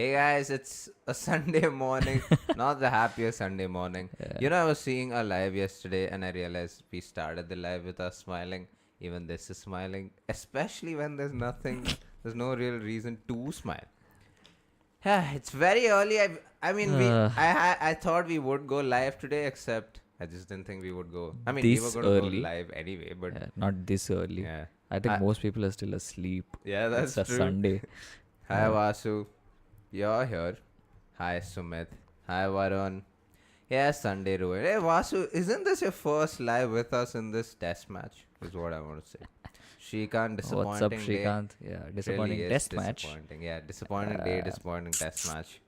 Hey guys, it's a Sunday morning. Not the happiest Sunday morning. I was seeing a live yesterday and I realized we started the live with us smiling. Even this is smiling. Especially when there's no real reason to smile. Yeah, it's very early. I mean, Uh, I thought we would go live today, except I just didn't think we would go. I mean, we were this going to go early. live anyway, but Not this early. yeah. I think I, most people are still asleep. yeah, It's that's a true. Sunday. Hi, Vasu. You're here. Hi, Sumit. Hi, Varun. Yeah, Sunday, Rohit. Hey, Vasu, isn't this your first live with us in this test match? Is what I want to say. Shrikant, What's up, disappointing day. Shrikant? Yeah, It disappointing really is test match. disappointing. Yeah, disappointing day, Uh, disappointing test match.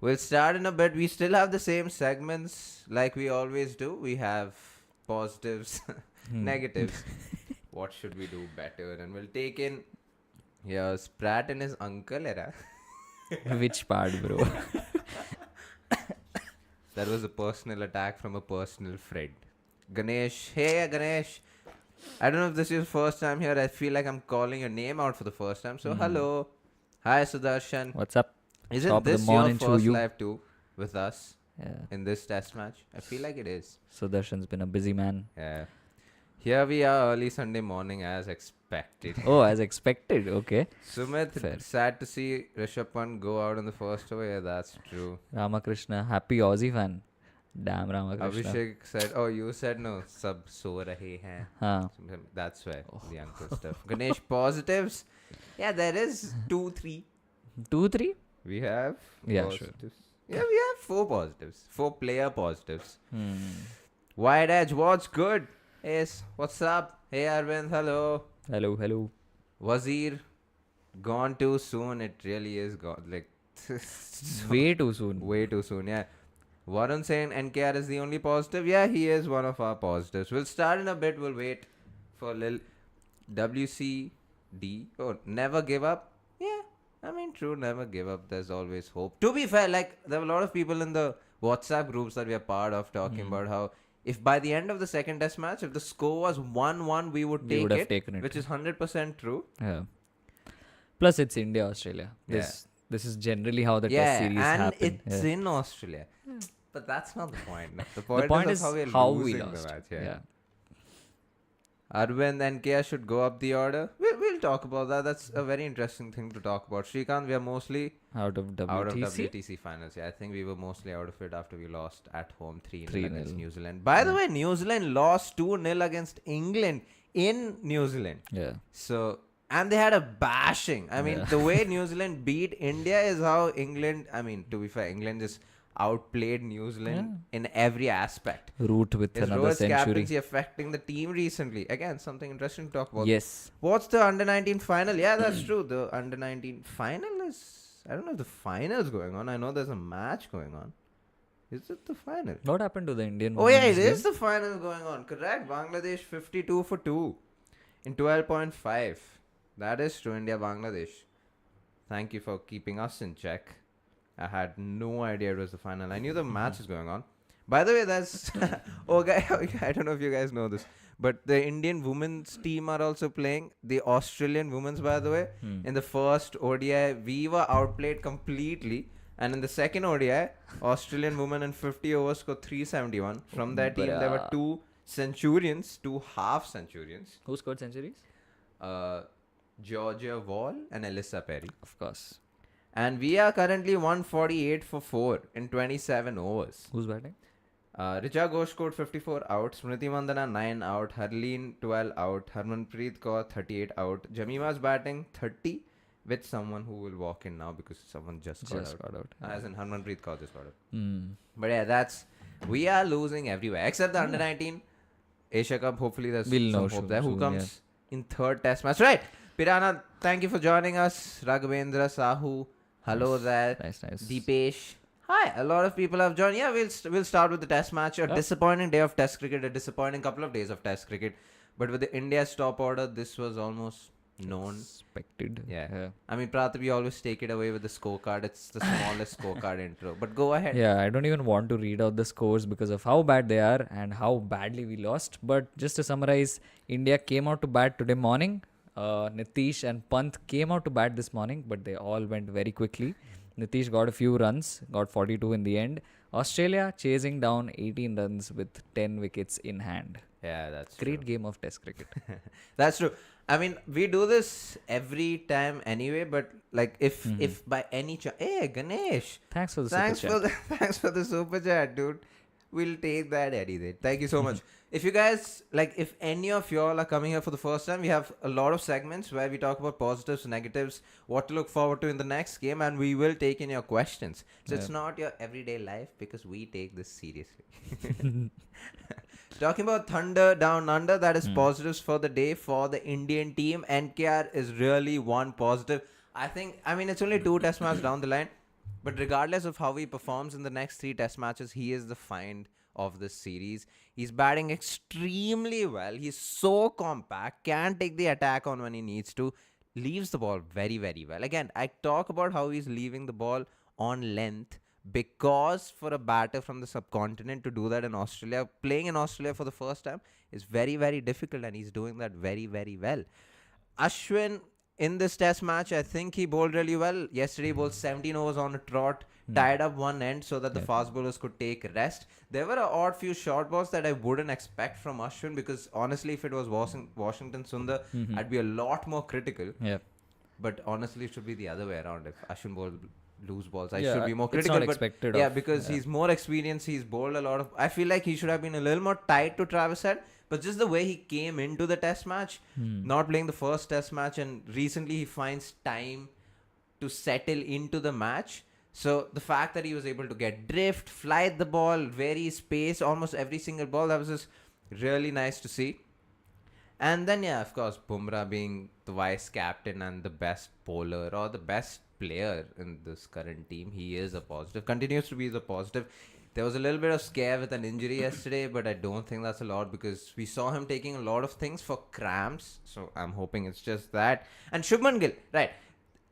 We'll start in a bit. We still have the same segments like we always do. We have positives, negatives. What should we do better? And we'll take in here's Pratt and his uncle, era. Which part, bro? That was a personal attack from a personal friend. Ganesh. Hey, Ganesh. I don't know if this is your first time here. I feel like I'm calling your name out for the first time. So, hello. Hi, Sudarshan. What's up? Isn't Top of the this your morning to first you. live too with us Yeah. in this test match? I feel like it is. Sudarshan's been a busy man. Yeah. Here we are early Sunday morning as expected. Oh, as expected. Okay. Sumit, Fair. sad to see Rishabh Pant go out in the first over. Yeah, that's true. Ramakrishna, happy Aussie fan. Damn Ramakrishna. Abhishek said, oh, you said no. Sab so rahe hain. Huh. That's why the uncle stuff. Ganesh, positives. Yeah, there is 2, 3. 2, 3? We have Yeah, sure. positives. Yeah, we have 4 positives. 4 player positives. Hmm. Wide Edge, what's good? Yes, what's up? Hey Arvind, hello. Hello. Wazir, gone too soon. It really is gone. Like, Way too soon. way too soon, yeah. Varun saying NKR is the only positive. Yeah, he is one of our positives. We'll start in a bit. We'll wait for a little WCD. Oh, never give up. Yeah, I mean, true, never give up. There's always hope. To be fair, like, there were a lot of people in the WhatsApp groups that we are part of talking about how if by the end of the second test match, if the score was 1-1, we would We take would have it, taken it. which is 100% true. Yeah. Plus, it's India, Australia. This is generally how the test series and happen. it's Yeah. in Australia. But that's not the point. The The point, is how we're how we losing lost. the match. Yeah. Arvind and Kia should go up the order. We'll talk about that. That's a very interesting thing to talk about. Shrikant, we are mostly Out of WTC. out of WTC finals. Yeah, I think we were mostly out of it after we lost at home 3-0 against 3-0. New Zealand. By the way, New Zealand lost 2-0 against England in New Zealand. Yeah. So, and they had a bashing. I mean, the way New Zealand beat India is how England, I mean, to be fair, England just outplayed New Zealand in every aspect. Root with Is another Rohit's century. captaincy affecting the team recently? Again, something interesting to talk about. Yes. What's the under-19 final? Yeah, that's true. The under-19 final is... I don't know if the final is going on. I know there's a match going on. Is it the final? What happened to the Indian Oh, yeah, it women's is game? the final going on. Correct. Bangladesh 52 for 2 in 12.5. That is true, India, Bangladesh. Thank you for keeping us in check. I had no idea it was the final. I knew the match is going on. By the way, that's... I don't know if you guys know this. But the Indian women's team are also playing. The Australian women's, by the way. In the first ODI, we were outplayed completely. And in the second ODI, Australian women in 50 overs scored 371. From that team, there were 2 centurions, 2 half centurions. Who scored centuries? Georgia Wall and Alyssa Perry. Of course. And we are currently 148 for 4 in 27 overs. Who's batting? Richa Ghosh scored 54 out, Smriti Mandana 9 out, Harleen 12 out, Harmanpreet Kaur 38 out. Jamima's batting 30 with someone who will walk in now because someone just got out. As in Harmanpreet Kaur just got out. But yeah, we are losing everywhere except the under 19 Asia Cup. Hopefully there's some hope there. Who comes in third test match? Right. Pirana, thank you for joining us. Raghavendra Sahu. Hello there. Nice. Deepesh. Hi, a lot of people have joined. Yeah, we'll start with the test match. A disappointing day of test cricket, a disappointing couple of days of test cricket. But with the India's top order, this was almost known. Expected. Yeah. I mean, Praatibh, you always take it away with the scorecard. It's the smallest scorecard intro. But go ahead. Yeah, I don't even want to read out the scores because of how bad they are and how badly we lost. But just to summarize, India came out to bat today morning. Nitish and Pant came out to bat this morning, but they all went very quickly. Nitish got a few runs, got 42 in the end. Australia chasing down 18 runs with 10 wickets in hand. Yeah, that's Great true. game of Test cricket. That's true. I mean, we do this every time anyway, but like if by any chance, hey Ganesh, Thanks for the super thanks chat. for the thanks for the super chat, dude. We'll take that any day. Thank you so much. If you guys like, if any of y'all are coming here for the first time, we have a lot of segments where we talk about positives, negatives, what to look forward to in the next game, and we will take in your questions. So it's Yeah. not your everyday life because we take this seriously. Talking about Thunder Down Under, that is positives for the day for the Indian team. NKR is really one positive. I mean, it's only 2 test matches down the line, but regardless of how he performs in the next 3 test matches, he is the find of this series. He's batting extremely well. He's so compact, can take the attack on when he needs to, leaves the ball very, very well. Again, I talk about how he's leaving the ball on length because for a batter from the subcontinent to do that in Australia, playing in Australia for the first time is very, very difficult, and he's doing that very, very well. Ashwin in this test match, I think he bowled really well. Yesterday, he bowled 17 overs on a trot, tied up one end so that the Yep. fast bowlers could take rest. There were an odd few short balls that I wouldn't expect from Ashwin because honestly, if it was Washington Sundar, I'd be a lot more critical. Yeah. But honestly, it should be the other way around. If Ashwin bowled loose balls, I Yeah, should be more it's critical. not But expected yeah, of. because he's more experienced, he's bowled a lot of. I feel like he should have been a little more tight to Travis Head. But just the way he came into the test match, not playing the first test match, and recently he finds time to settle into the match. So the fact that he was able to get drift, fly the ball, vary space, almost every single ball, that was just really nice to see. And then, yeah, of course, Bumrah being the vice captain and the best bowler or the best player in this current team, he is a positive, continues to be the positive. There was a little bit of scare with an injury yesterday, but I don't think that's a lot because we saw him taking a lot of things for cramps. So I'm hoping it's just that. And Shubman Gill, right.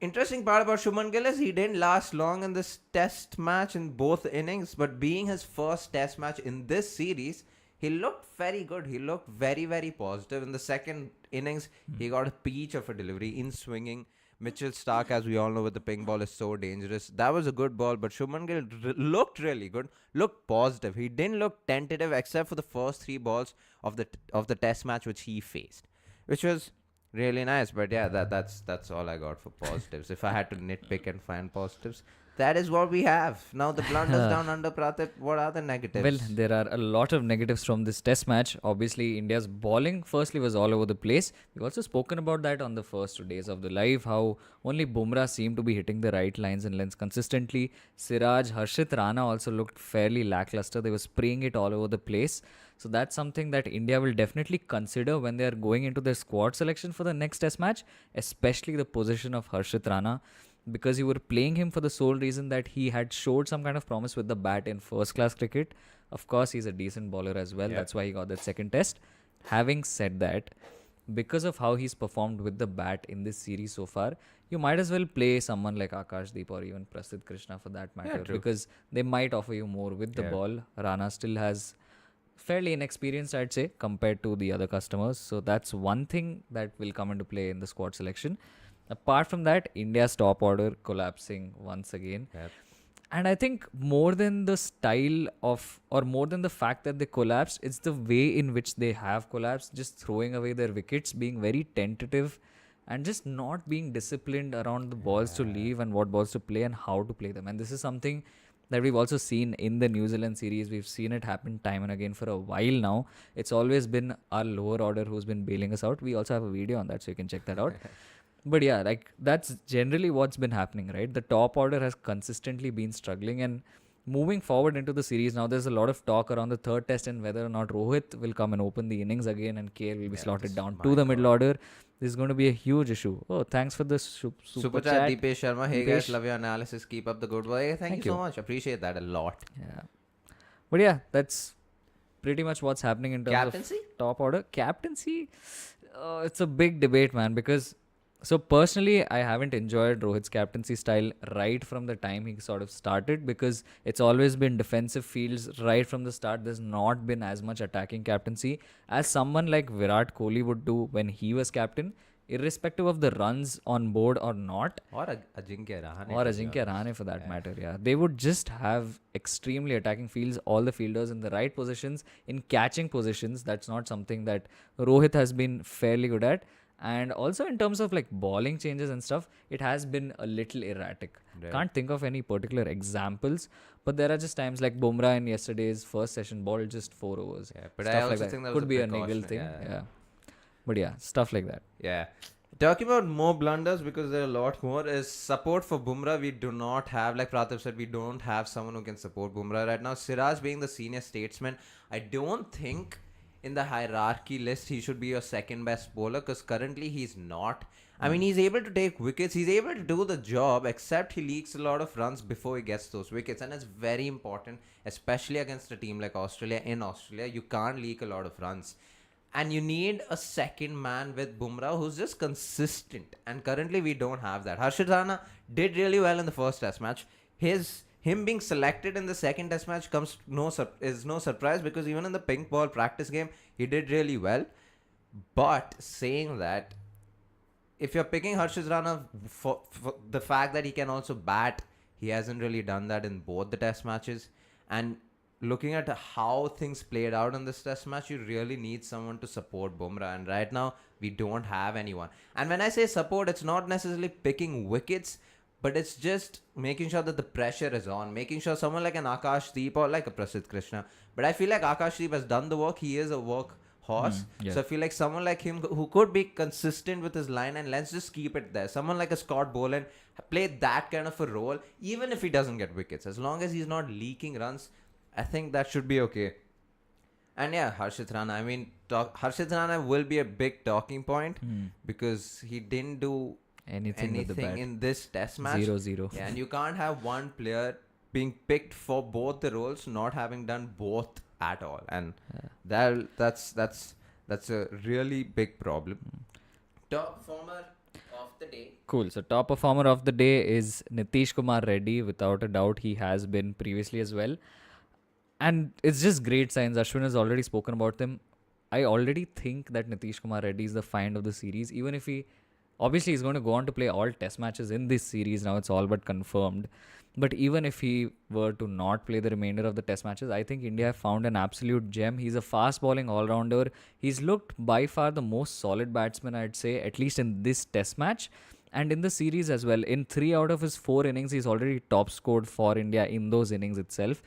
Interesting part about Shubman Gill is he didn't last long in this test match in both innings, but being his first test match in this series, he looked very good. He looked very, very positive. In the second innings, he got a peach of a delivery in swinging. Mitchell Stark, as we all know, with the pink ball is so dangerous. That was a good ball, but Shubman Gill looked really good, looked positive. He didn't look tentative except for the first 3 balls of the test match which he faced, which was really nice. But yeah, that's all I got for positives. If I had to nitpick and find positives, that is what we have. Now the blunders down under, Praatibh. What are the negatives? Well, there are a lot of negatives from this test match. Obviously, India's bowling firstly was all over the place. We've also spoken about that on the first 2 days of the live, how only Bumrah seemed to be hitting the right lines and lengths consistently. Siraj, Harshit Rana also looked fairly lackluster. They were spraying it all over the place. So that's something that India will definitely consider when they are going into their squad selection for the next test match, especially the position of Harshit Rana, because you were playing him for the sole reason that he had showed some kind of promise with the bat in first class cricket. Of course, he's a decent bowler as well. Yep. That's why he got that second test. Having said that, because of how he's performed with the bat in this series so far, you might as well play someone like Akashdeep or even Prasidh Krishna for that matter, true. because they might offer you more with the Yeah. ball. Rana still has fairly inexperienced, I'd say, compared to the other customers. So that's one thing that will come into play in the squad selection. Apart from that, India's top order collapsing once again. Yep. And I think more than the style of, or more than the fact that they collapsed, it's the way in which they have collapsed, just throwing away their wickets, being very tentative, and just not being disciplined around the balls to leave and what balls to play and how to play them. And this is something that we've also seen in the New Zealand series. We've seen it happen time and again for a while now. It's always been our lower order who's been bailing us out. We also have a video on that, so you can check that out. But yeah, like that's generally what's been happening, right? The top order has consistently been struggling, and moving forward into the series now, there's a lot of talk around the third test and whether or not Rohit will come and open the innings again and KL will be slotted down to the middle order. This is going to be a huge issue. Oh, thanks for the super chat. Deepesh Sharma. Hey guys, Deepesh. love your analysis. Keep up the good work. Thank you so much. Appreciate that a lot. Yeah. But yeah, that's pretty much what's happening in terms Captaincy? of top order. Captaincy, it's a big debate, man, because so personally, I haven't enjoyed Rohit's captaincy style right from the time he sort of started, because it's always been defensive fields right from the start. There's not been as much attacking captaincy as someone like Virat Kohli would do when he was captain. irrespective of the runs on board or not, Or Ajinkya Rahane. or to be Ajinkya honest. Rahane for that Yeah. matter, yeah. They would just have extremely attacking fields, all the fielders in the right positions, in catching positions. That's not something that Rohit has been fairly good at. And also in terms of like bowling changes and stuff, it has been a little erratic. Right. Can't think of any particular examples, but there are just times like Bumrah in yesterday's first session bowled just 4 overs. Yeah, but Stuff I also like that. think that was Could a be a niggle precaution. thing. Yeah. Yeah. But yeah, stuff like that. Yeah. Talking about more blunders, because there are a lot more, is support for Bumrah. We do not have, like Praatibh said, we don't have someone who can support Bumrah right now. Siraj being the senior statesman, I don't think in the hierarchy list he should be your second best bowler, because currently he's not. I mean, he's able to take wickets, he's able to do the job, except he leaks a lot of runs before he gets those wickets, and it's very important, especially against a team like Australia. In Australia, you can't leak a lot of runs. And you need a second man with Bumrah who's just consistent. And currently we don't have that. Harshit Rana did really well in the first test match. Him being selected in the second test match is no surprise, because even in the pink ball practice game, he did really well. But saying that, if you're picking Harshit Rana for the fact that he can also bat, he hasn't really done that in both the test matches. And looking at how things played out in this test match, you really need someone to support Bumrah. And right now, we don't have anyone. And when I say support, it's not necessarily picking wickets, but it's just making sure that the pressure is on, making sure someone like an Akashdeep or like a Prasidh Krishna. But I feel like Akashdeep has done the work. He is a workhorse. Yeah. So I feel like someone like him who could be consistent with his line, and let's just keep it there. Someone like a Scott Boland play that kind of a role, even if he doesn't get wickets. As long as he's not leaking runs, I think that should be okay. And yeah, Harshit Rana. I mean, Harshit Rana will be a big talking point because he didn't do Anything with the bat. in this test match. 0-0. Yeah, and you can't have one player being picked for both the roles not having done both at all. And that's a really big problem. Top performer of the day. Cool. So top performer of the day is Nitish Kumar Reddy. Without a doubt, he has been previously as well. And it's just great signs. Aswin has already spoken about them. I already think that Nitish Kumar Reddy is the find of the series. Even if obviously he's going to go on to play all test matches in this series. Now it's all but confirmed. But even if he were to not play the remainder of the test matches, I think India have found an absolute gem. He's a fast bowling all-rounder. He's looked by far the most solid batsman, I'd say, at least in this test match. And in the series as well. In 3 out of his 4 innings, he's already top scored for India in those innings itself.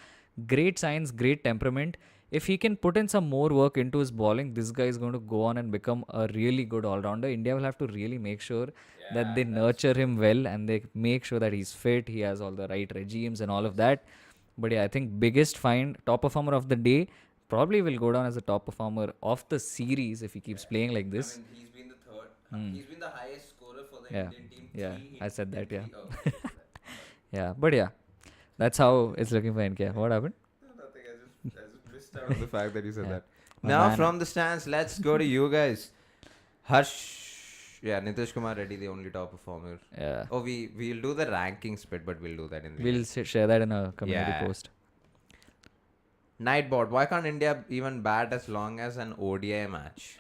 Great signs, great temperament. If he can put in some more work into his bowling, this guy is going to go on and become a really good all-rounder. India will have to really make sure that they nurture him well and they make sure that he's fit, he has all the right regimes and all of that. But yeah, I think biggest find, top performer of the day, probably will go down as the top performer of the series if he keeps playing like this. I mean, he's been the third. He's been the highest scorer for the Yeah. Indian team. Yeah, I said that, yeah. Oh, Yeah, but yeah, that's how it's looking for NK. What happened? nothing. I just missed out on the fact that you said Yeah. that. My Now man. from the stands, let's go to you guys. Nitish Kumar Reddy, the only top performer. Yeah. Oh, we'll do the rankings bit, but we'll do that in the We'll share that in a community Yeah. post. Nightboard. Why can't India even bat as long as an ODI match?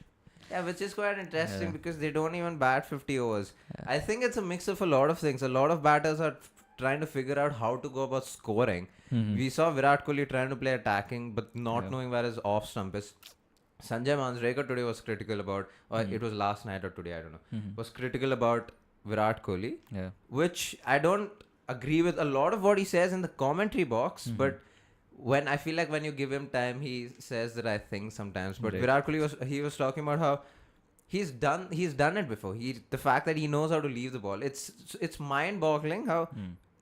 Yeah, which is quite interesting because they don't even bat 50 overs. I think it's a mix of a lot of things. A lot of batters are trying to figure out how to go about scoring. We saw Virat Kohli trying to play attacking, but not knowing where his off stump is. Sanjay Manjrekar today was critical about, or it was last night or today, I don't know, was critical about Virat Kohli, Yeah. which I don't agree with a lot of what he says in the commentary box, but when I feel like when you give him time, he says the right things sometimes. But Right. Virat Kohli was talking about how he's done it before. The fact that he knows how to leave the ball, it's mind-boggling how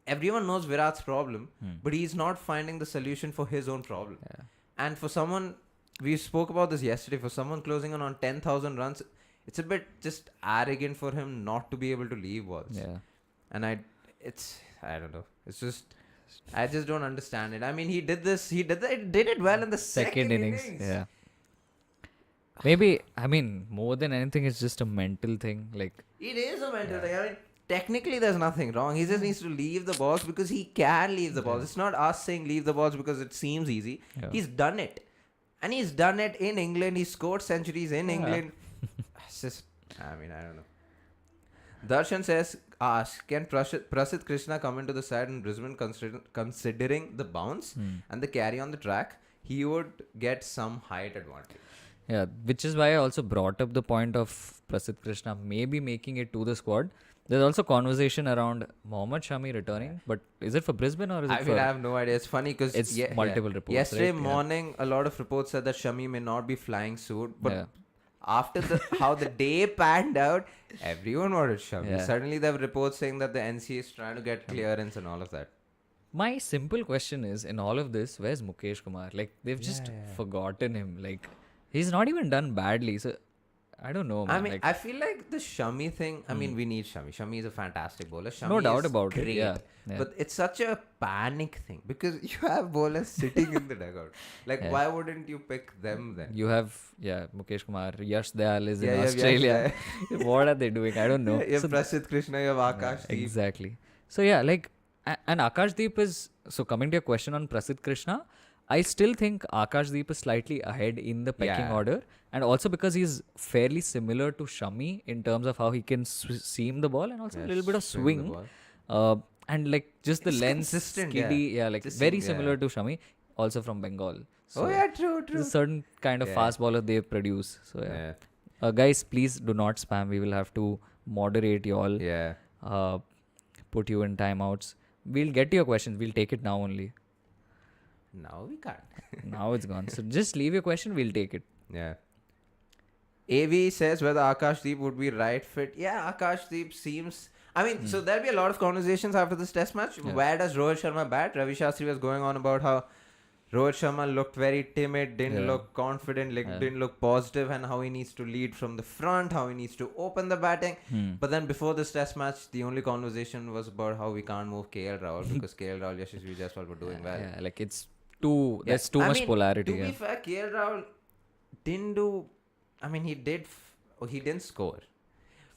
everyone knows Virat's problem, but he's not finding the solution for his own problem. Yeah. And for someone, we spoke about this yesterday, for someone closing on 10,000 runs, it's a bit just arrogant for him not to be able to leave balls. Yeah. And I don't know. It's just, I just don't understand it. I mean, he did it well in the second innings. Yeah. Maybe, I mean, more than anything, it's just a mental thing. Like, It is a mental thing. I mean, technically there's nothing wrong. He just needs to leave the balls because he can leave the balls. It's not us saying leave the balls because it seems easy. Yeah. He's done it. And he's done it in England. He scored centuries in England. It's just, I mean, I don't know. Darshan says, ask, can Prasidh Krishna come into the side in Brisbane considering the bounce and the carry on the track? He would get some height advantage. Yeah, which is why I also brought up the point of Prasidh Krishna maybe making it to the squad. There's also conversation around Mohammad Shami returning, but is it for Brisbane or is it I for... mean, I have no idea. It's funny because It's multiple reports, yesterday right? morning, a lot of reports said that Shami may not be flying soon, but Yeah. after how the day panned out, everyone wanted Shami. Yeah. Suddenly, there were reports saying that the NCA is trying to get clearance and all of that. My simple question is, in all of this, where's Mukesh Kumar? Like, they've just forgotten him. Like, he's not even done badly. So, I don't know, man. I mean, like, I feel like the Shami thing, I mean, we need Shami. Shami is a fantastic bowler. Shami no doubt is about great, it. Yeah. But it's such a panic thing because you have bowlers sitting in the dugout. Like, why wouldn't you pick them then? You have, Mukesh Kumar, Yash Dayal is Yeah, in you have Yash Australia. What are they doing? I don't know. You have Prasidh Krishna, you have Akash Deep. Exactly. So, yeah, like, and Akash Deep is, so coming to your question on Prasidh Krishna, I still think Akash Deep is slightly ahead in the pecking order. And also because he's fairly similar to Shami in terms of how he can seam the ball and also a little bit of swing. And like just the It's lens, consistent, skiddy, like Just very seem, similar to Shami, also from Bengal. So True. there's a certain kind of fast bowler they produce. So guys, please do not spam. We will have to moderate you all. Yeah. Put you in timeouts. We'll get to your questions. We'll take it now only. Now we can't. Now it's gone. So just leave your question. We'll take it. Yeah. AV says whether Akash Deep would be right fit. Yeah, Akash Deep seems... I mean, so there'll be a lot of conversations after this test match. Yeah. Where does Rohit Sharma bat? Ravi Shastri was going on about how Rohit Sharma looked very timid, didn't look confident, didn't look positive, and how he needs to lead from the front, how he needs to open the batting. But then before this test match, the only conversation was about how we can't move KL Rahul because KL Rahul, Yashasvi Jaiswal were doing well. Yeah, like it's too... There's too much polarity. To be fair, KL Rahul didn't do... I mean, he didn't score.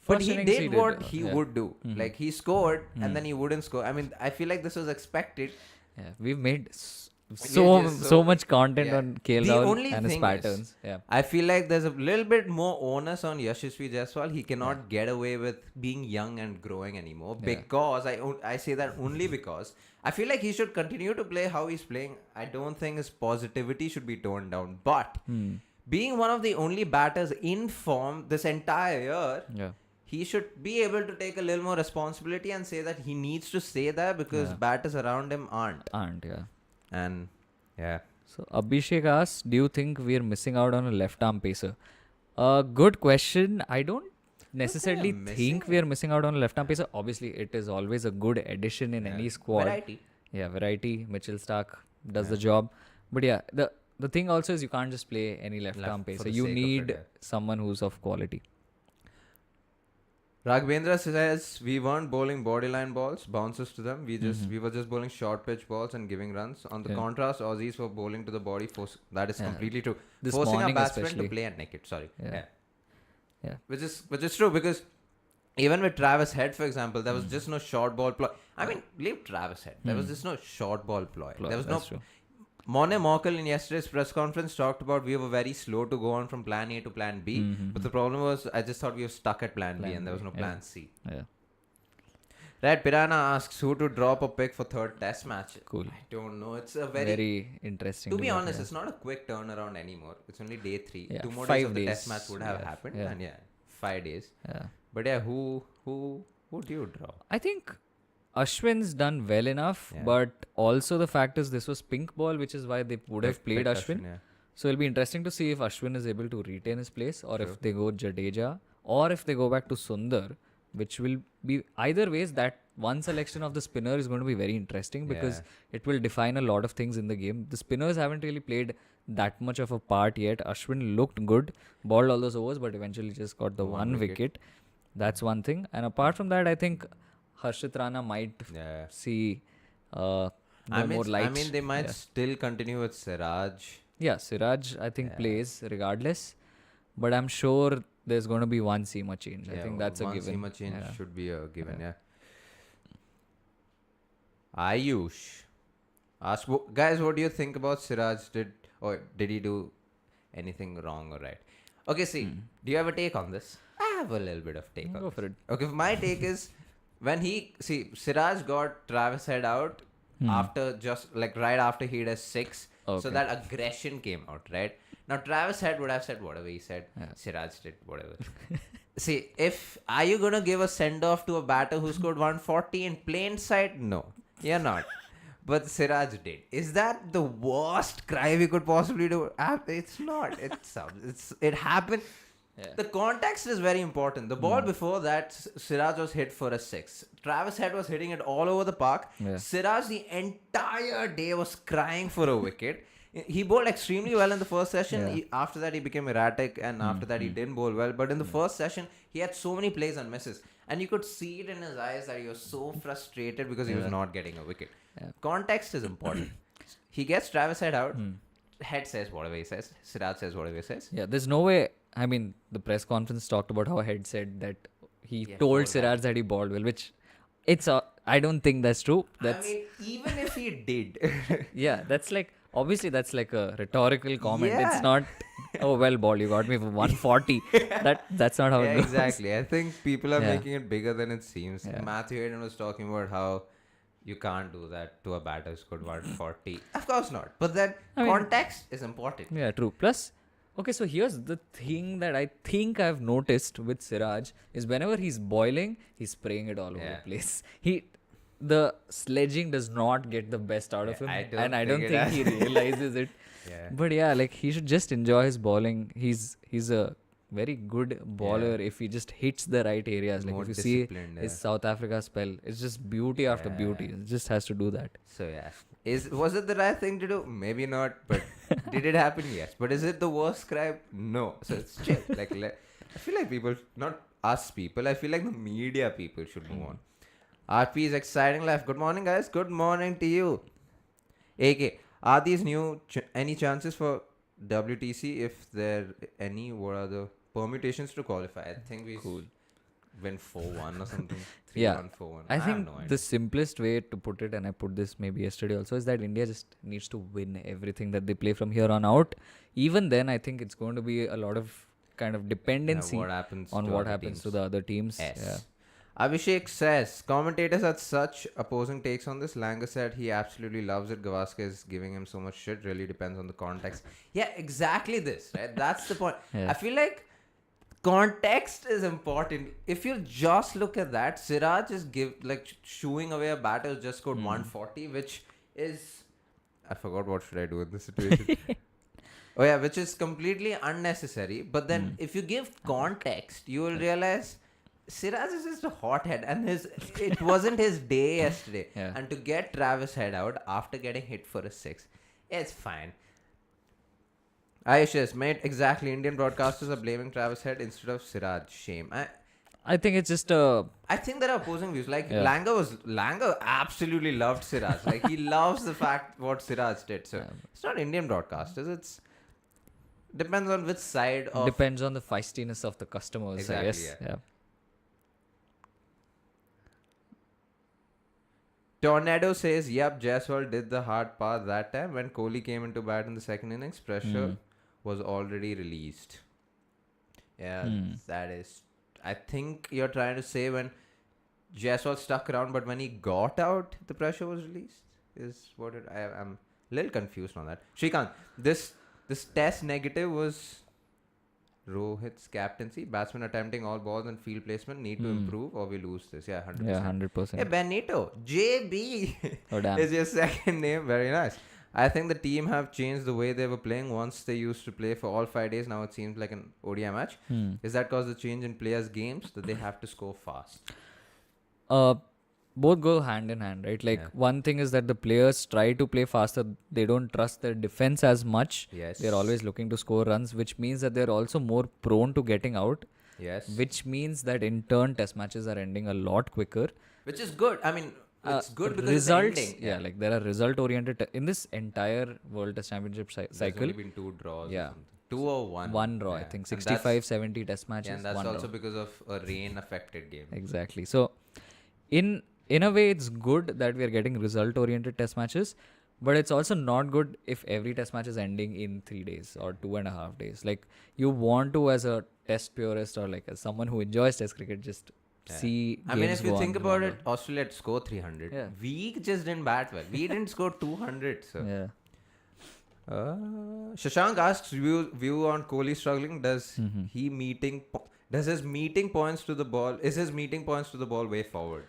But First he innings did what he yeah. would do. Like, he scored and then he wouldn't score. I mean, I feel like this was expected. Yeah, we've made so much content on KL The Rahul only and his thing patterns. is, I feel like there's a little bit more onus on Yashasvi Jaiswal. He cannot get away with being young and growing anymore because I say that only because I feel like he should continue to play how he's playing. I don't think his positivity should be toned down. But being one of the only batters in form this entire year, he should be able to take a little more responsibility and say that he needs to stay there because batters around him aren't. And So Abhishek asks, do you think we're missing out on a left arm pacer? Good question. I don't necessarily think we're missing out on a left arm pacer. Obviously, it is always a good addition in any squad. Variety. Yeah, variety. Mitchell Stark does the job. But yeah, the thing also is you can't just play any left arm pacer. You need someone who's of quality. Raghvendra says we weren't bowling bodyline balls, bounces to them. We were just bowling short pitch balls and giving runs. On the contrast, Aussies were bowling to the body. That is completely true. This Forcing our morning batsmen especially. to play at naked. Sorry. Yeah. Which is true because even with Travis Head, for example, there was just no short ball ploy. I mean, leave Travis Head. There was just no short ball ploy. There was no. True. Mone Morkel in yesterday's press conference talked about we were very slow to go on from plan A to plan B. But the problem was I just thought we were stuck at plan B and there was no plan C. Yeah. Right, Pirana asks who to drop or pick for third test match. Cool. I don't know. It's a Very interesting. To be honest, it's not a quick turnaround anymore. It's only day 3. Yeah, 2 more 5 days of the days. test match would have happened. Yeah. And 5 days. Yeah. But who do you draw? I think Ashwin's done well enough, but also the fact is this was pink ball, which is why they would have played Ashwin. So it'll be interesting to see if Ashwin is able to retain his place or if they go Jadeja or if they go back to Sundar, which will be either ways. That one selection of the spinner is going to be very interesting because it will define a lot of things in the game. The spinners haven't really played that much of a part yet. Ashwin looked good, balled all those overs, but eventually just got the one wicket. That's one thing. And apart from that, I think Harshit Rana might see more light. I mean, they might still continue with Siraj. Yeah, Siraj, I think, plays regardless. But I'm sure there's going to be one seamer change. I think that's a given. One seamer change should be a given, Ayush asked, guys, what do you think about Siraj? Did he do anything wrong or right? Okay, see, do you have a take on this? have a little bit of take on Go this. for it. Okay, my take is when Siraj got Travis Head out after just like right after he does 6. So Okay. that aggression came out, right? Now Travis Head would have said whatever he said. Yeah. Siraj did whatever. See, are you gonna give a send off to a batter who scored 140 in plain sight? No, you're not. But Siraj did. Is that the worst cry we could possibly do? It's not. It happened. Yeah. The context is very important. The ball before that, Siraj was hit for a 6. Travis Head was hitting it all over the park. Yeah. Siraj the entire day was crying for a wicket. He bowled extremely well in the first session. Yeah. After that, he became erratic, and after that, he didn't bowl well. But in the first session, he had so many plays and misses, and you could see it in his eyes that he was so frustrated because he was not getting a wicket. Yeah. Context is important. He gets Travis Head out. Head says whatever he says. Siraj says whatever he says. Yeah, there's no way. I mean, the press conference talked about how Head said that he Yeah, told told Siraj that he bowled well, which I don't think that's true. That's I mean, even if he did, yeah, that's like obviously that's like a rhetorical comment. Yeah. It's not oh well ball, you got me for 140. That's not how yeah, it goes. exactly. I think people are Yeah. making it bigger than it seems. Yeah. Matthew Hayden was talking about how you can't do that to a batter who scored 140. Of course not. But then I mean- context is important. Yeah, true. Plus, okay, so here's the thing that I think I've noticed with Siraj is whenever he's boiling, he's spraying it all over Yeah. the place. The sledging does not get the best out of him, I don't and I think don't it think he does. realizes it. Yeah. But yeah, like he should just enjoy his bowling. He's a very good bowler if he just hits the right areas. Like More if you see disciplined, his yeah. South Africa spell, it's just beauty after beauty. It just has to do that. So yeah, was it the right thing to do? Maybe not, but did it happen? Yes. But is it the worst crime? No. So it's chill. I feel like people, not us people, I feel like the media people should move on. RP is exciting life. Good morning, guys. Good morning to you. AK, are these new any chances for WTC? If there any, what are the permutations to qualify? I think we win 4-1 or something. 3-1, Yeah. 4-1. I have think no idea. the simplest way to put it, and I put this maybe yesterday also, is that India just needs to win everything that they play from here on out. Even then, I think it's going to be a lot of kind of dependency what happens on to what other happens to teams. the other teams. Yes. Yeah. Abhishek says, commentators had such opposing takes on this. Langer said he absolutely loves it. Gavaskar is giving him so much shit. Really depends on the context. Yeah, exactly this, right? That's the point. Yeah. I feel like context is important. If you just look at that, Siraj is shooing away a batter who just scored 140, which is... I forgot what should I do in this situation. Oh yeah, which is completely unnecessary. But then if you give context, you will realize... Siraj is just a hothead, and it wasn't his day yesterday. Yeah. And to get Travis Head out after getting hit for a 6, it's fine. Aisha, mate, exactly. Indian broadcasters are blaming Travis Head instead of Siraj. Shame. I think it's just I think there are opposing views. Like Langer absolutely loved Siraj. Like he loves the fact what Siraj did. So it's not Indian broadcasters. It's depends on which side of depends on the feistiness of the customers. Exactly, I guess. yeah. Yeah. Tornado says, yep, Jaiswal did the hard part that time. When Kohli came into bat in the second innings, pressure was already released. Yeah, that is... I think you're trying to say when Jaiswal stuck around, but when he got out, the pressure was released. Is what I'm a little confused on that. Shrikant, this test negative was Rohit's captaincy. Batsmen attempting all balls and field placement need to improve or we lose this. Yeah, 100%. Yeah, 100%. Hey, Benito, JB Oh, damn. is your second name. Very nice. I think the team have changed the way they were playing. Once they used to play for all 5 days, now it seems like an ODI match. Is that because the change in players' games that they have to score fast? Both go hand in hand, right? Like one thing is that the players try to play faster. They don't trust their defense as much. Yes. They're always looking to score runs, which means that they're also more prone to getting out. Yes. Which means that in turn, test matches are ending a lot quicker. Which is good. I mean, it's good because results. it's ending. Yeah, like there are result-oriented in this entire World Test Championship There's cycle. only been 2 draws. Yeah. Or something. 2 or 1. One draw, I Yeah. think. And that's- 65, 70 test matches. Yeah, and that's one also draw. because of a rain-affected game. Exactly. So, in a way, it's good that we are getting result-oriented test matches, but it's also not good if every test match is ending in 3 days or 2.5 days. Like you want to, as a test purist or like as someone who enjoys test cricket, just see I mean, games if you go think on about longer. it, Australia had scored 300. Yeah. We just didn't bat well. We didn't score 200. So. Yeah. Shashank asks view on Kohli struggling. Does Mm-hmm. he meeting? Does his meeting points to the ball? Is his meeting points to the ball way forward?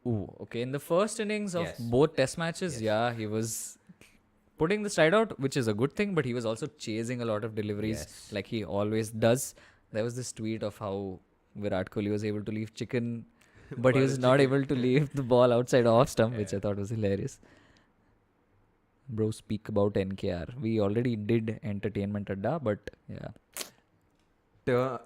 Ooh, okay. In the first innings of Yes. both test matches, Yes. yeah, he was putting the stride out, which is a good thing, but he was also chasing a lot of deliveries Yes. like he always does. There was this tweet of how Virat Kohli was able to leave chicken, but he was not able to leave the ball outside off stump, which I thought was hilarious. Bro, speak about NKR. We already did Entertainment Adda, but yeah. Oh,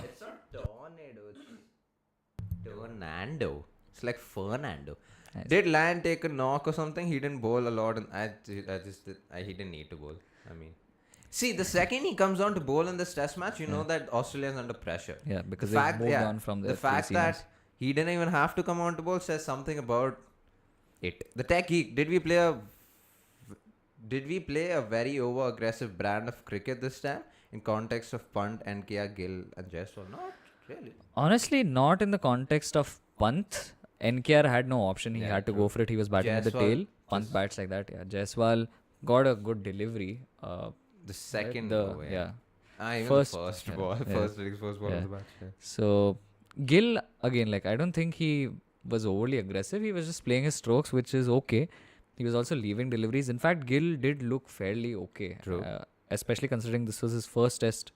it's not tornado. It's tornado. It's like Fernando. Nice. Did Land take a knock or something? He didn't bowl a lot, and he didn't need to bowl. I mean, see, the second he comes on to bowl in this Test match, you know that Australia's under pressure. Yeah, because The they fact- moved yeah, on from the their fact craziness. that he didn't even have to come on to bowl says something about it. The tech geek. Did we play a very over aggressive brand of cricket this time in context of Punt, NKR, Gill, and Jaiswal? Not really. Honestly, not in the context of Pant. NKR had no option. He Yeah, had to true. go for it. He was batting with the Jaiswal tail. Pant bats like that. Yeah, Jaiswal got a good delivery. The second the ball, yeah. Even First- the first yeah, ball, yeah. first ball Yeah. of the match. Yeah. So Gill again, like I don't think he was overly aggressive. He was just playing his strokes, which is okay. He was also leaving deliveries. In fact, Gill did look fairly okay. True. Especially considering this was his first test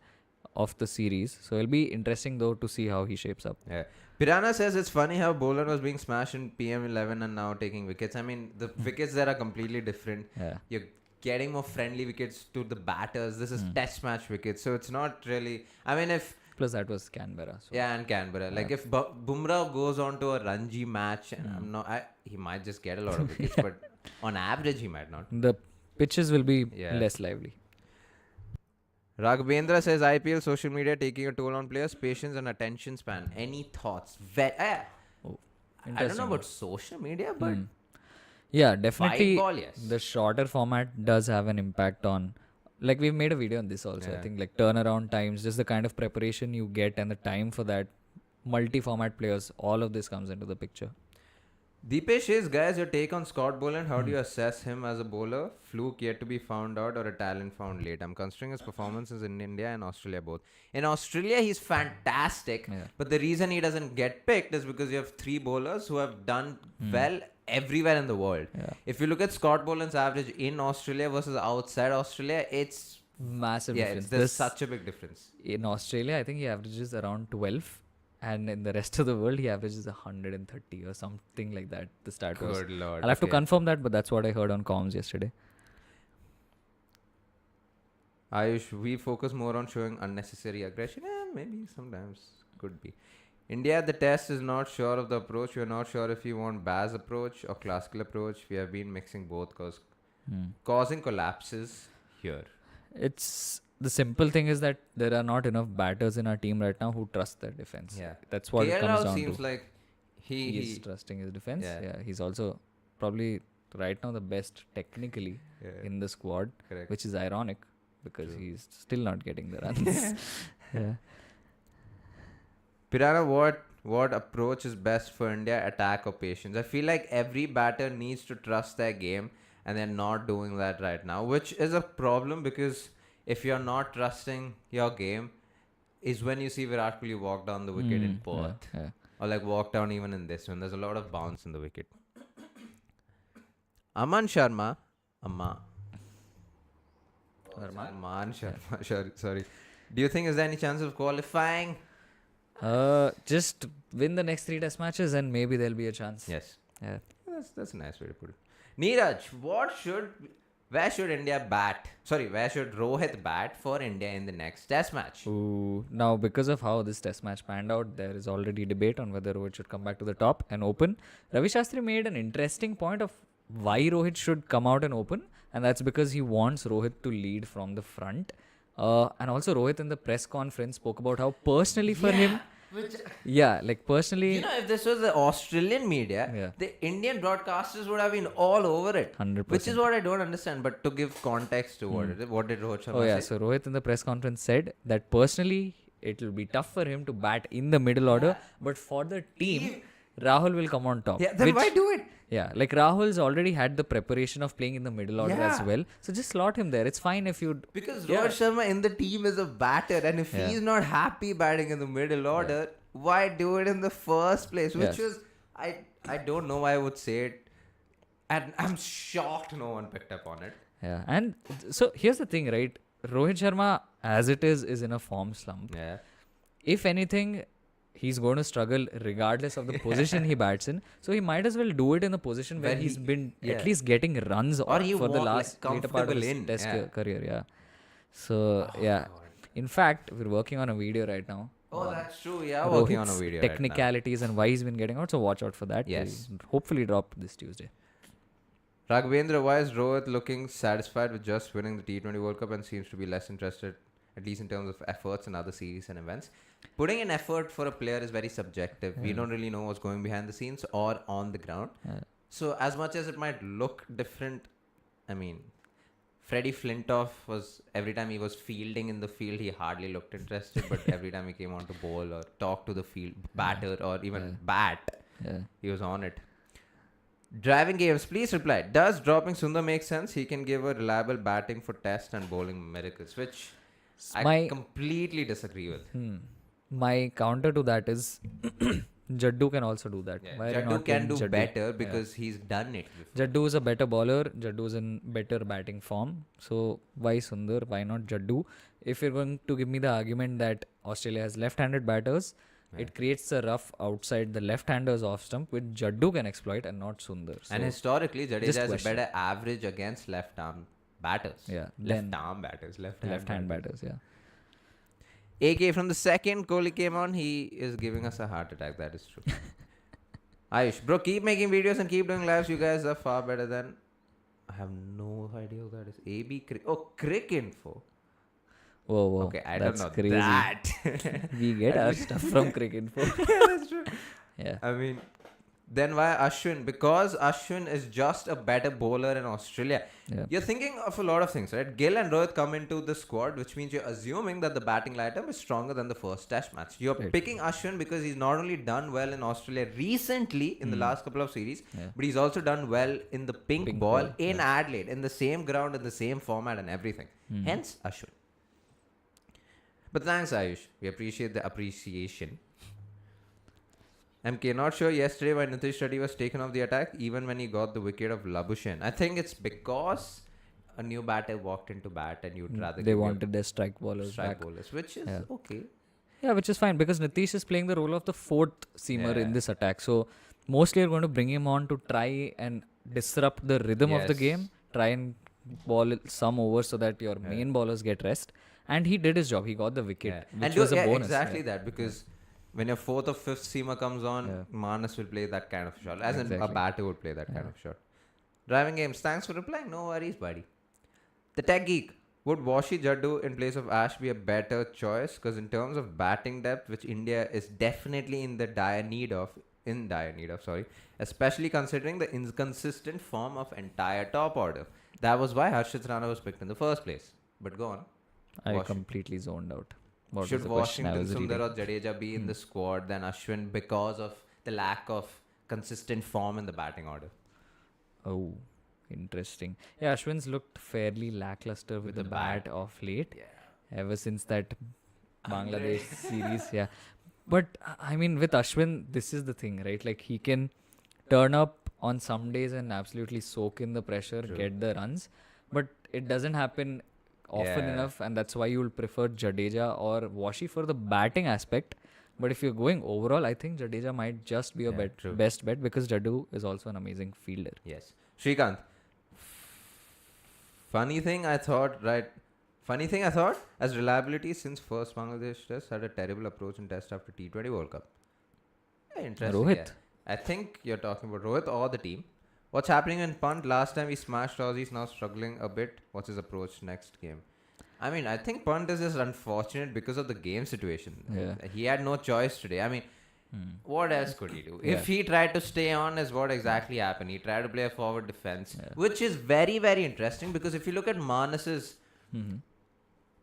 of the series. So it'll be interesting though to see how he shapes up. Yeah. Piranha says it's funny how Bowler was being smashed in PM11 and now taking wickets. I mean, the wickets there are completely different. Yeah. You're getting more friendly wickets to the batters. This is Test match wickets, so it's not really. I mean, if Plus that was Canberra. So. yeah, and Canberra. Like if Bumrah goes on to a Ranji match, and he might just get a lot of wickets, but on average he might not. The pitches will be Yeah. less lively. Raghavendra says IPL social media taking a toll on players' patience and attention span. Any thoughts? I don't Interesting. know about social media, but Yeah, definitely. ball, yes. The shorter format does have an impact on. Like we've made a video on this also. I Yeah. think like turnaround times, just the kind of preparation you get and the time for that. Multi-format players, all of this comes into the picture. Deepesh says, guys, your take on Scott Boland. How do you assess him as a bowler? Fluke yet to be found out or a talent found late? I'm considering his performances in India and Australia both. In Australia, he's fantastic. Yeah. But the reason he doesn't get picked is because you have three bowlers who have done well everywhere in the world. Yeah. If you look at Scott Boland's average in Australia versus outside Australia, it's Massive yeah, difference. there's This- such a big difference. in Australia, I think he averages around 12. And in the rest of the world, he averages 130 or something like that. The stat was. Good lord. I'll have to okay. confirm that, but that's what I heard on comms yesterday. Ayush, we focus more on showing unnecessary aggression. Maybe sometimes could be. India at the test is not sure of the approach. We are not sure if we want Baz approach or classical approach. We have been mixing both causing collapses here. It's the simple thing is that there are not enough batters in our team right now who trust their defense. Yeah. That's what it KL comes Rao down seems to. like He is he trusting his defense. Yeah. Yeah. He's also probably right now the best technically yeah, in the squad, correct. which is ironic because True. he's still not getting the runs. Yeah. Pirana, what approach is best for India? Attack or patience? I feel like every batter needs to trust their game, and they're not doing that right now, which is a problem because if you're not trusting your game, is when you see Virat Kohli walk down the wicket in Perth, Yeah. or like walk down even in this one. There's a lot of bounce in the wicket. Aman Sharma, Aman Sharma, sorry. Do you think is there any chance of qualifying? Just win the next 3 test matches and maybe there'll be a chance. Yes. Yeah. That's a nice way to put it. Neeraj, where should India bat? Sorry, where should Rohit bat for India in the next test match? Ooh. Now, because of how this test match panned out, there is already debate on whether Rohit should come back to the top and open. Ravi Shastri made an interesting point of why Rohit should come out and open, and that's because he wants Rohit to lead from the front. And also Rohit in the press conference spoke about how personally for him, Which, Yeah, like personally, you know, if this was the Australian media, yeah, the Indian broadcasters would have been all over it. 100%. Which is what I don't understand. But to give context to what did Rohit Oh Sharma yeah, say? so Rohit in the press conference said that personally it will be tough for him to bat in the middle order, but for the team, Rahul will come on top. Yeah, then why do it? Yeah, like Rahul's already had the preparation of playing in the middle order as Yeah. well, so just slot him there. It's fine if you. Because Yeah. Rohit Sharma in the team is a batter, and if Yeah. he's not happy batting in the middle order, why do it in the first place? Which Yes. was, I don't know why I would say it, and I'm shocked no one picked up on it. Yeah, and so here's the thing, right? Rohit Sharma, as it is in a form slump. Yeah. If anything, he's going to struggle regardless of the position he bats in. So he might as well do it in a position where When he's he- been yeah. at least getting runs Or he for the want, like, last later part of comfortable his in, test yeah. career. Yeah. So yeah, in fact, we're working on a video right now. Oh, that's true. Yeah, working on a Rohit's video. technicalities and why he's been getting out. So watch out for that. Yes. We'll hopefully drop this Tuesday. Right now. Raghavendra, why is Rohit looking satisfied with just winning the T20 World Cup and seems to be less interested, at least in terms of efforts in other series and events? Putting in effort for a player is very subjective. We don't really know what's going behind the scenes or on the ground. Yeah. So as much as it might look different, I mean, Freddie Flintoff was, every time he was fielding in the field, he hardly looked interested. But every time he came on to bowl or talk to the field batter or even bat, Yeah. he was on it. Driving games, please reply. Does dropping Sundar make sense? He can give a reliable batting for test and bowling miracles, which I My- completely disagree with. My counter to that is Jaddu can also do that. Yeah, Why are you Jaddu not can playing do Jaddu? better because he's done it before. Jaddu is a better bowler. Jaddu is in better batting form. So why Sundar? Why not Jaddu? If you're going to give me the argument that Australia has left-handed batters, it creates a rough outside the left-handers off stump, which Jaddu can exploit and not Sundar. So And historically, Jadeja just has a question. better average against left-arm batters. Yeah, Left then arm batters. left-hand batters. Yeah. AK from the second Kohli came on, he is giving us a heart attack. That is true. Ayush, bro, keep making videos and keep doing lives. You guys are far better than. I have no idea who that is. AB Crick. Oh, Crick Info. Whoa. Okay, I That's don't know crazy. that. We get our stuff from Cricket Info. Yeah, that's true. Yeah. I mean, then why Ashwin? Because Ashwin is just a better bowler in Australia. Yeah. You're thinking of a lot of things, right? Gill and Rohit come into the squad, which means you're assuming that the batting lineup is stronger than the first test match. You're Right. picking Ashwin because he's not only done well in Australia recently in the last couple of series, but he's also done well in the pink ball in Adelaide, in the same ground, in the same format and everything. Hence, Ashwin. But thanks, Ayush. We appreciate the appreciation. MK, not sure yesterday why Nitish Reddy was taken off the attack, even when he got the wicket of Labuschagne. I think it's because a new batter walked into bat and you'd rather They give your wanted their strike bowlers strike back. bowlers, which is okay. Yeah, which is fine because Nitish is playing the role of the fourth seamer in Yeah. this attack. So mostly you're going to bring him on to try and disrupt the rhythm of the Yes. game, try and ball some overs so that your main bowlers get rest. And he did his job. He got the wicket, Yeah. which And was a bonus. exactly that, because when your fourth or fifth seamer comes on, Manas will play that kind of shot. As in a batter would play that kind of shot. Driving games, thanks for replying. No worries, buddy. The Tech Geek. Would Washi Jaddu in place of Ash be a better choice? Because in terms of batting depth, which India is definitely in dire need of, especially considering the inconsistent form of entire top order. That was why Harshit Rana was picked in the first place. But go on. I completely zoned out. What Should was the question I Washington was Sundar reading? or Jadeja be in the squad than Ashwin because of the lack of consistent form in the batting order? Oh, interesting. Yeah, Ashwin's looked fairly lackluster with the bat of late. Ever since that Bangladesh series. Yeah. But I mean, with Ashwin, this is the thing, right? Like he can turn up on some days and absolutely soak in the pressure, get the runs. But it doesn't happen often enough, and that's why you'll prefer Jadeja or Washi for the batting aspect. But if you're going overall, I think Jadeja might just be a best bet because Jaddu is also an amazing fielder. Yes. Srikanth. Funny thing I thought, as reliability since first Bangladesh test had a terrible approach in test after T20 World Cup. Yeah, interesting. Rohit. Yeah. I think you're talking about Rohit or the team. What's happening in punt? Last time he smashed Aussies, now struggling a bit. What's his approach next game? I mean, I think Pant is just unfortunate because of the game situation. Yeah. He had no choice today. I mean, what else could he do? If he tried to stay on, is what exactly happened. He tried to play a forward defense, which is very, very interesting because if you look at Manas's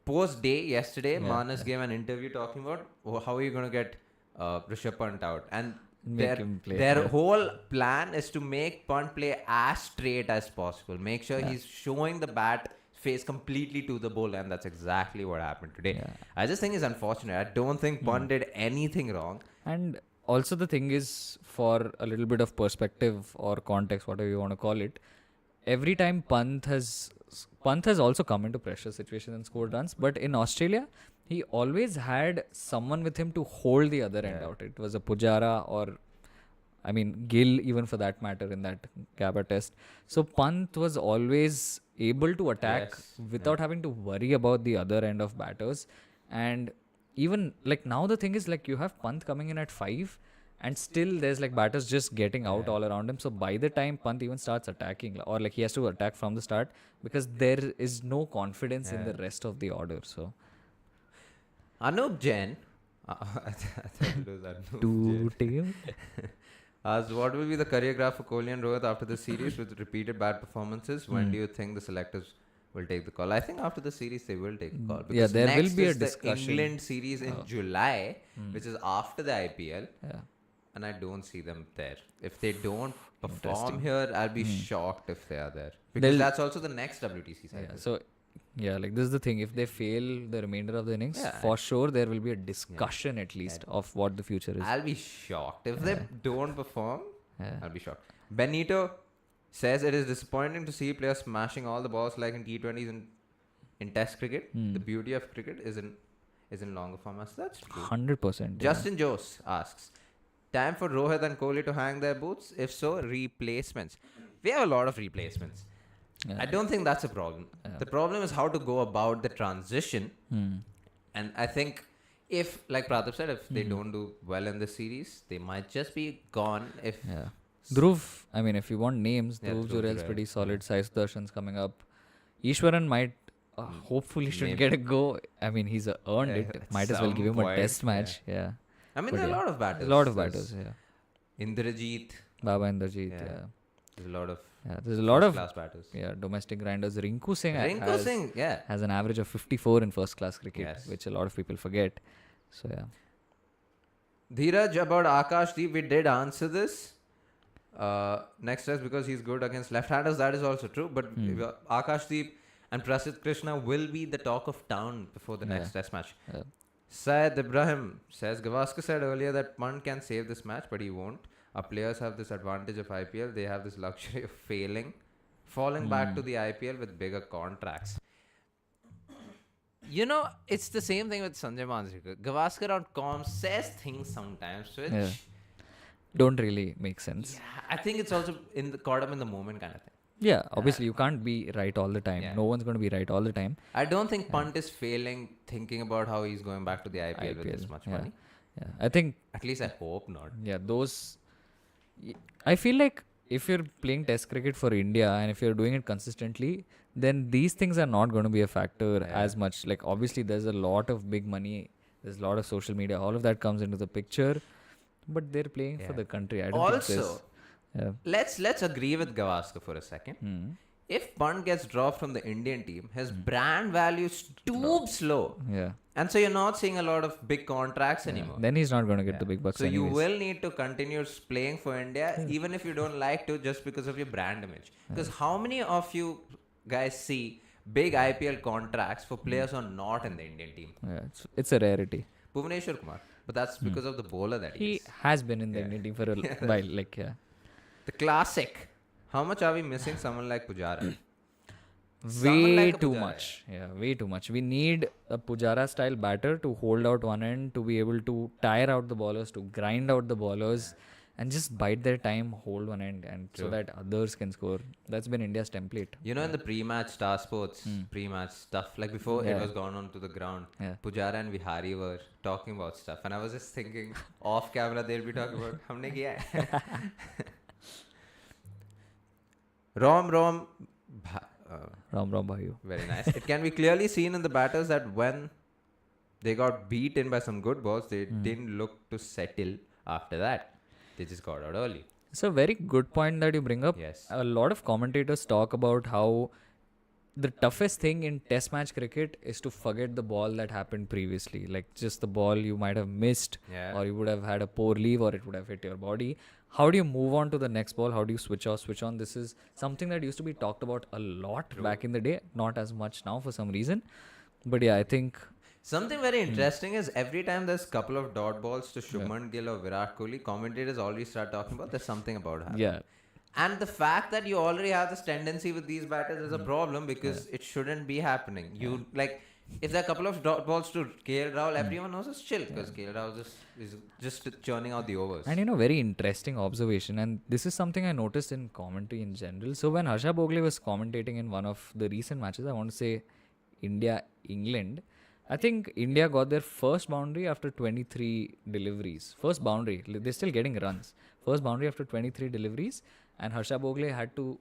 post day yesterday, Manas gave an interview talking about how are you going to get Rishabh Pant out, and Make him play. their whole plan is to make Pant play as straight as possible. Make sure he's showing the bat face completely to the bowler, and that's exactly what happened today. I just think it's unfortunate. I don't think Pant did anything wrong. And also the thing is, for a little bit of perspective or context, whatever you want to call it, every time Pant has also come into pressure situations and scored runs, but in Australia, he always had someone with him to hold the other end out. It was a Pujara or, I mean, Gill even for that matter in that Gabba test. So Pant was always able to attack without having to worry about the other end of batters. And even like now the thing is like you have Pant coming in at 5 and still there's like batters just getting out all around him. So by the time Pant even starts attacking or like he has to attack from the start because there is no confidence in the rest of the order. So Anup Jain, I thought it was Anup Jain. As what will be the career graph for Kohli and Rohit after the series with repeated bad performances? When do you think the selectors will take the call? I think after the series they will take the call. Because there next will be a is discussion. the England series in July, which is after the IPL. Yeah. And I don't see them there. If they don't perform here, I'll be shocked if they are there. Because that's also the next WTC cycle. Yeah, so yeah, like this is the thing. If they fail the remainder of the innings, for sure there will be a discussion at least of what the future is. I'll be shocked. If they don't perform, I'll be shocked. Benito says it is disappointing to see players smashing all the balls like in T20s and in Test cricket. The beauty of cricket is in longer formats. That's true. 100%. Justin Jose asks, time for Rohit and Kohli to hang their boots? If so, replacements. We have a lot of replacements. I don't think that's a problem. The problem is how to go about the transition. And I think if, like Praatibh said, if they don't do well in the series, they might just be gone. If Dhruv, I mean, if you want names, Dhruv Dhruv Jurel's pretty solid. Sai Sudarshan's coming up. Ishwaran might, hopefully should get a go. I mean, he's earned it. Might as well give him a test match. Yeah. I mean, there are a lot of batters. A lot of batters, Indrajit. Baba Indrajit, There's a lot of there's a lot of class batters. Domestic grinders. Rinku Singh has an average of 54 in first class cricket, which a lot of people forget. So Dheeraj, about Akashdeep, we did answer this. Next test because he's good against left-handers. That is also true. But Akashdeep and Prasidh Krishna will be the talk of town before the next test match. Syed Ibrahim says, Gavaskar said earlier that Pant can save this match, but he won't. Our players have this advantage of IPL. They have this luxury of falling back to the IPL with bigger contracts. You know, it's the same thing with Sanjay Manjrekar. Gavaskar on comms says things sometimes which don't really make sense. Yeah, I think it's also caught up in the moment kind of thing. Yeah, obviously you can't be right all the time. No one's going to be right all the time. I don't think Pant is failing thinking about how he's going back to the IPL with this much money. Yeah, I think... At least I hope not. Yeah, those... I feel like if you're playing test cricket for India and if you're doing it consistently, then these things are not going to be a factor as much. Like obviously there's a lot of big money, there's a lot of social media, all of that comes into the picture, but they're playing for the country. I don't think let's agree with Gavaskar for a second. If Pant gets dropped from the Indian team, his brand value stoops low. Yeah. And so you're not seeing a lot of big contracts anymore. Then he's not going to get the big bucks. So you will need to continue playing for India, even if you don't like to, just because of your brand image. Because how many of you guys see big IPL contracts for players who are not in the Indian team? Yeah, it's a rarity. Bhuvaneshwar Kumar. But that's because of the bowler that he is. He has been in the Indian team for a while. The classic. How much are we missing someone like Pujara? Way too much. Yeah, way too much. We need a Pujara style batter to hold out one end, to be able to tire out the bowlers, to grind out the bowlers and just bide their time, hold one end and so that others can score. That's been India's template. You know, in the pre-match Star Sports, pre-match stuff, like before it was gone on to the ground, Pujara and Vihari were talking about stuff. And I was just thinking, off camera, they'll be talking about, humne kiya hai. Rom, Ram Ram Bhaiyo. Very nice. It can be clearly seen in the batters that when they got beaten by some good balls, they didn't look to settle after that. They just got out early. It's a very good point that you bring up. Yes. A lot of commentators talk about how the toughest thing in test match cricket is to forget the ball that happened previously. Like just the ball you might have missed, Yeah. or you would have had a poor leave, or it would have hit your body. How do you move on to the next ball? How do you switch off, switch on? This is something that used to be talked about a lot back in the day. Not as much now for some reason. But yeah, I think Something very interesting is every time there's a couple of dot balls to Shubman Gill or Virat Kohli, commentators already start talking about there's something about happening. yeah, And the fact that you already have this tendency with these batters is a problem because it shouldn't be happening. You like if there are a couple of dot balls to KL Rahul, everyone knows it's chill because KL Rahul is just churning out the overs. and very interesting observation. And this is something I noticed in commentary in general. So when Harsha Bhogle was commentating in one of the recent matches, I want to say India-England, I think India got their first boundary after 23 deliveries. First boundary. They're still getting runs. First boundary after 23 deliveries. And Harsha Bhogle had to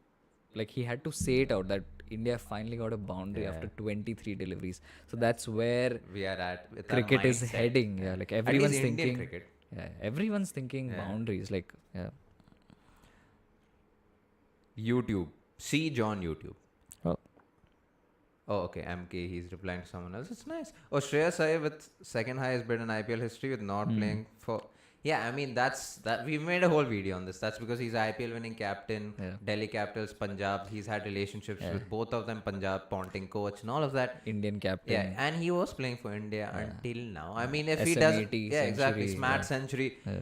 say it out that India finally got a boundary after 23 deliveries. So that's where We are at with our cricket is mindset. heading. Yeah, like At least everyone's Indian thinking. cricket. Yeah, everyone's thinking Yeah. boundaries. Like, yeah. YouTube. See John YouTube. Oh. Oh, okay. MK, he's replying to someone else. It's nice. Oh, Shreyas Iyer with second highest bid in IPL history with not playing for. Yeah, I mean that's that. We've made a whole video on this. That's because he's IPL winning captain, Yeah. Delhi Capitals, Punjab. He's had relationships with both of them, Punjab, Ponting coach, and all of that. Indian captain. Yeah, and he was playing for India until now. I mean, if he SM80 doesn't, yeah, exactly, century, smart yeah. century. Yeah.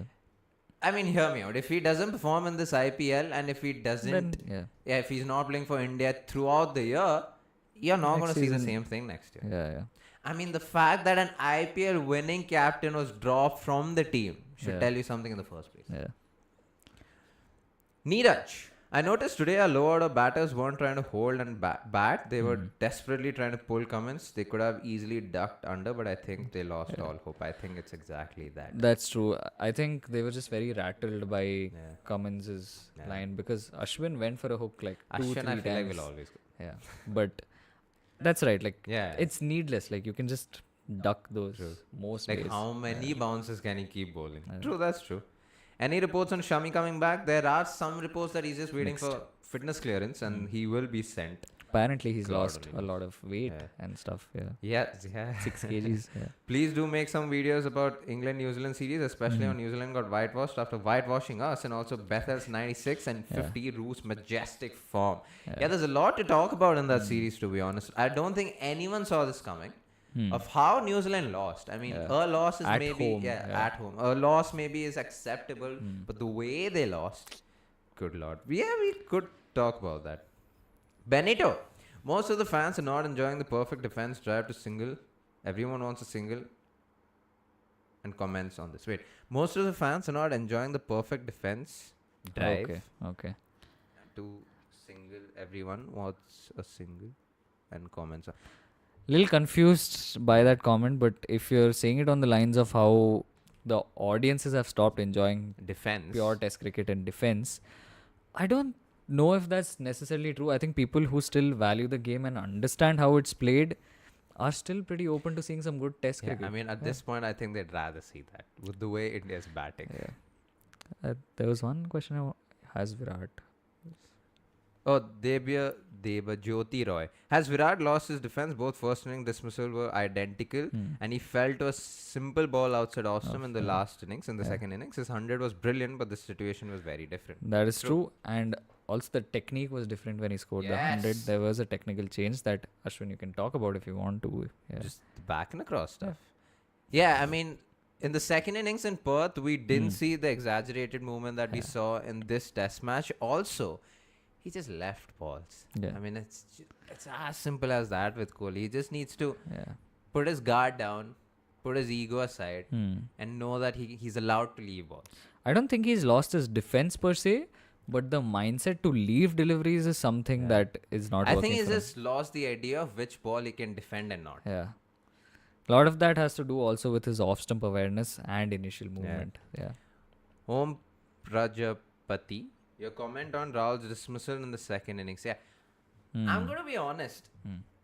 I mean, hear me out. If he doesn't perform in this IPL, and if he doesn't, Then, if he's not playing for India throughout the year, you're not going Next to see the season- same thing next year. Yeah, yeah. I mean, the fact that an IPL winning captain was dropped from the team should tell you something in the first place. Yeah. Neeraj. I noticed today our low order batters weren't trying to hold and bat. They were desperately trying to pull Cummins. They could have easily ducked under, but I think they lost all hope. I think it's exactly that. That's true. I think they were just very rattled by Cummins' Yeah. line because Ashwin went for a hook like two, Ashwin, I three feel like times. will always go. Yeah, but that's right. Like, Yeah. it's needless. Like, you can just duck those most Like days. how many bounces can he keep bowling? True, that's true. Any reports on Shami coming back? There are some reports that he's just waiting for fitness clearance and he will be sent. Apparently, he's God lost only a lot of weight Yeah. and stuff. Yeah, Yeah. 6 kgs. Yeah. Please do make some videos about England-New Zealand series, especially when New Zealand got whitewashed after whitewashing us, and also Bethel's 96 and 50 Root's majestic form. Yeah, there's a lot to talk about in that series, to be honest. I don't think anyone saw this coming. Of how New Zealand lost. I mean, a loss is At maybe home, at home. A loss maybe is acceptable, but the way they lost, good lord. Yeah, we could talk about that. Benito. Most of the fans are not enjoying the perfect defense drive to single. Everyone wants a single. And comments on this. Wait. Most of the fans are not enjoying the perfect defense drive Okay. to single. Everyone wants a single. And comments on. Little confused by that comment, but if you're saying it on the lines of how the audiences have stopped enjoying Defense. pure test cricket and defense, I don't know if that's necessarily true. I think people who still value the game and understand how it's played are still pretty open to seeing some good test Yeah, cricket. I mean, at this point, I think they'd rather see that with the way India's batting. Yeah. There was one question has Virat. Oh, Jyoti Roy. Has Virat lost his defense? Both first inning dismissal were identical, and he fell to a simple ball outside off stump in the last innings. In the second innings, his 100 was brilliant, but the situation was very different. That is true. And also the technique was different when he scored the 100. Yes. There was a technical change that, Ashwin, you can talk about if you want to. Yeah. Just the back and across stuff. Yeah, I mean, in the second innings in Perth, we didn't see the exaggerated movement that we saw in this test match. Also, he just left balls. Yeah. I mean, it's as simple as that with Kohli. He just needs to Yeah. put his guard down, put his ego aside, Hmm. and know that he's allowed to leave balls. I don't think he's lost his defense per se, but the mindset to leave deliveries is something that is not I working think he's for him. just lost the idea of which ball he can defend and not. Yeah. A lot of that has to do also with his off-stump awareness and initial movement. Yeah. Om Prajapati, your comment on Rahul's dismissal in the second innings. Yeah. I'm going to be honest.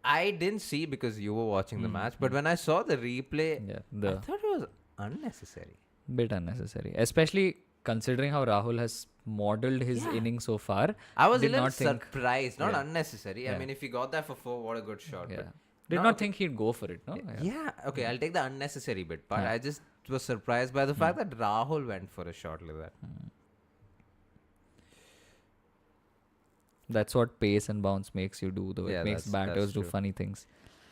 I didn't see because you were watching the match, but when I saw the replay, I thought it was unnecessary. Bit unnecessary, especially considering how Rahul has modeled his innings so far. I was a did little not think, surprised, not unnecessary. I mean, if he got that for 4, what a good shot. But did not think he'd go for it, no? yeah, okay, I'll take the unnecessary bit, but I just was surprised by the fact that Rahul went for a shot like that. That's what pace and bounce makes you do, though. Yeah, It makes that's batters do true. funny things.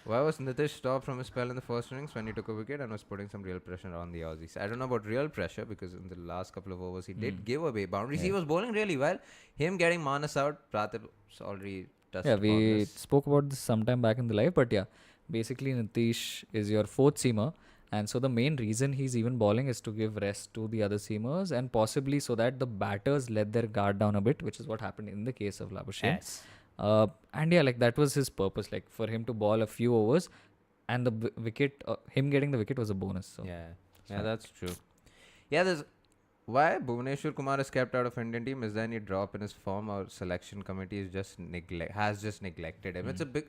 Why was Nitish stopped from his spell in the first innings when he took a wicket and was putting some real pressure on the Aussies? I don't know about real pressure because in the last couple of overs he did give away boundaries. He was bowling really well. Him getting Manas out, Praatibh already touched Yeah, upon we this. spoke about this sometime back in the live, but yeah, basically Nitish is your fourth seamer, and so the main reason he's even bowling is to give rest to the other seamers and possibly so that the batters let their guard down a bit, which is what happened in the case of Labuschagne. Yes. And yeah, like that was his purpose, like for him to bowl a few overs, and the wicket, him getting the wicket was a bonus. So Yeah, that's true. Yeah, there's why Bhuvneshwar Kumar is kept out of Indian team is there any drop in his form or selection committee is just has just neglected him. It's a big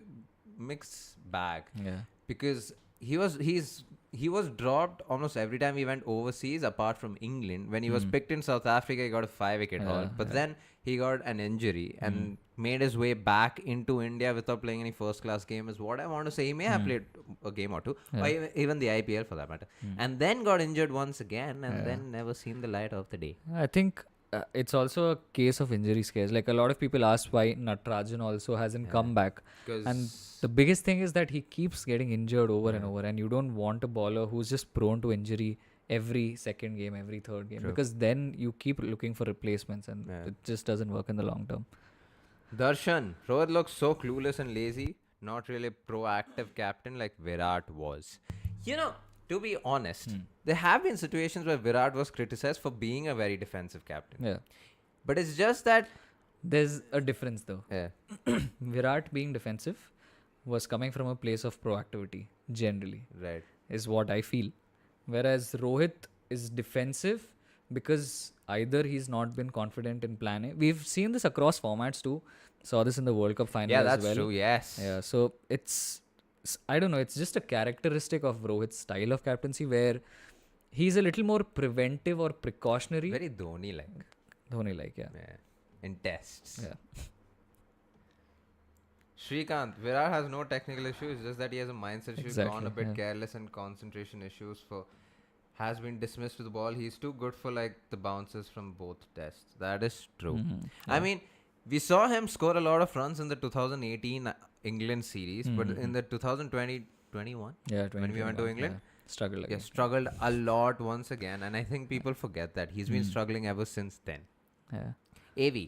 mixed bag yeah, because he was dropped almost every time he went overseas apart from England. When he was picked in South Africa, he got a 5-wicket haul, but then he got an injury and made his way back into India without playing any first class game is what I want to say. He may have played a game or two, or even the IPL for that matter, and then got injured once again and then never seen the light of the day. I think it's also a case of injury scares. Like a lot of people ask why Natarajan also hasn't come back, and the biggest thing is that he keeps getting injured over and over, and you don't want a bowler who's just prone to injury every second game, every third game, because then you keep looking for replacements, and it just doesn't work in the long term. Darshan, Rohit looks so clueless and lazy, not really a proactive captain like Virat was. You know, to be honest, there have been situations where Virat was criticized for being a very defensive captain. Yeah, But it's just that... there's a difference though. Yeah. Virat being defensive was coming from a place of proactivity, generally, Right. is what I feel. Whereas Rohit is defensive because either he's not been confident in plan A. We've seen this across formats too. Saw this in the World Cup final Yeah, as that's well. true, yes. Yeah, so I don't know, it's just a characteristic of Rohit's style of captaincy where he's a little more preventive or precautionary. Very Dhoni-like. Dhoni-like, yeah. In tests. Yeah. Srikanth, Virat has no technical issues, just that he has a mindset issue, Exactly, gone a bit yeah. careless and concentration issues has been dismissed to the ball. He's too good for like the bounces from both tests. That is true. I mean, we saw him score a lot of runs in the 2018 England series, but in the 2020-21, when we went to England, struggled a lot once again. And I think people forget that. He's been struggling ever since then. Yeah. AV,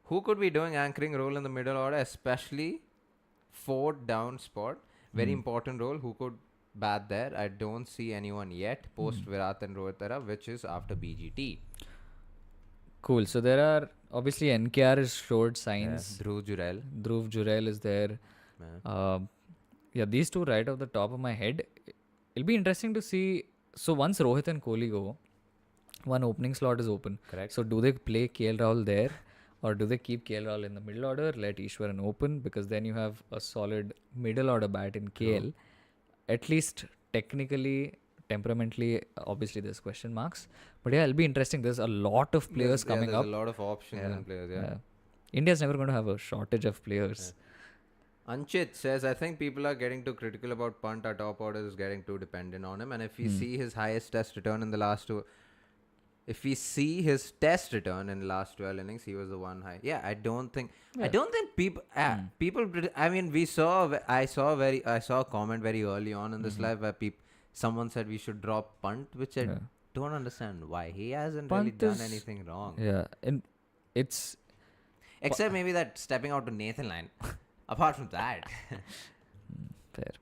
who could be doing anchoring role in the middle order, especially fourth down spot? Very important role. Who could bat there? I don't see anyone yet post Virat and Rohit era, which is after BGT. Cool. So there are obviously NKR has showed signs. Dhruv Jurel. Dhruv Jurel is there. These two right off the top of my head. It'll be interesting to see. So once Rohit and Kohli go, one opening slot is open. Correct. So do they play KL Rahul there, or do they keep KL Rahul in the middle order, let Ishwaran open, because then you have a solid middle order bat in KL. At least technically, temperamentally, obviously there's question marks. But yeah, it'll be interesting. There's a lot of players coming there's up. a lot of options and players, India's never going to have a shortage of players. Anchit says, I think people are getting too critical about Punt. Our top order is getting too dependent on him. And if we see his highest test return in the last 12 innings, he was the one high. Yeah, I don't think people, I mean, I saw a comment very early on in this live where someone said we should drop Punt, which I don't understand why. He hasn't really done anything wrong. Yeah, and it's... Except maybe that stepping out to Nathan line. Apart from that. Fair.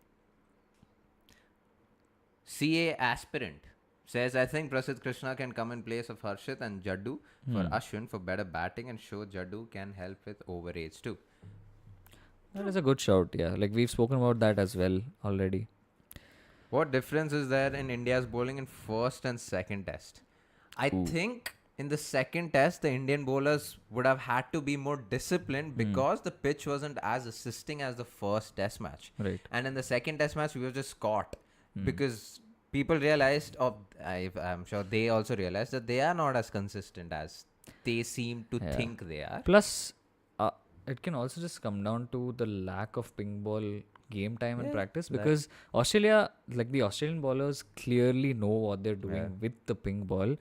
CA aspirant says, I think Prasidh Krishna can come in place of Harshit and Jaddu for Ashwin for better batting and show Jaddu can help with overage too. That is a good shout, yeah. Like we've spoken about that as well already. What difference is there in India's bowling in first and second test? I think in the second test, the Indian bowlers would have had to be more disciplined because the pitch wasn't as assisting as the first test match. Right. And in the second test match, we were just caught because people realized, or I'm sure they also realized, that they are not as consistent as they seem to Yeah. think they are. Plus, it can also just come down to the lack of ping ball game time and Yeah, practice, that- because Australia, like the Australian bowlers clearly know what they're doing with the ping ball.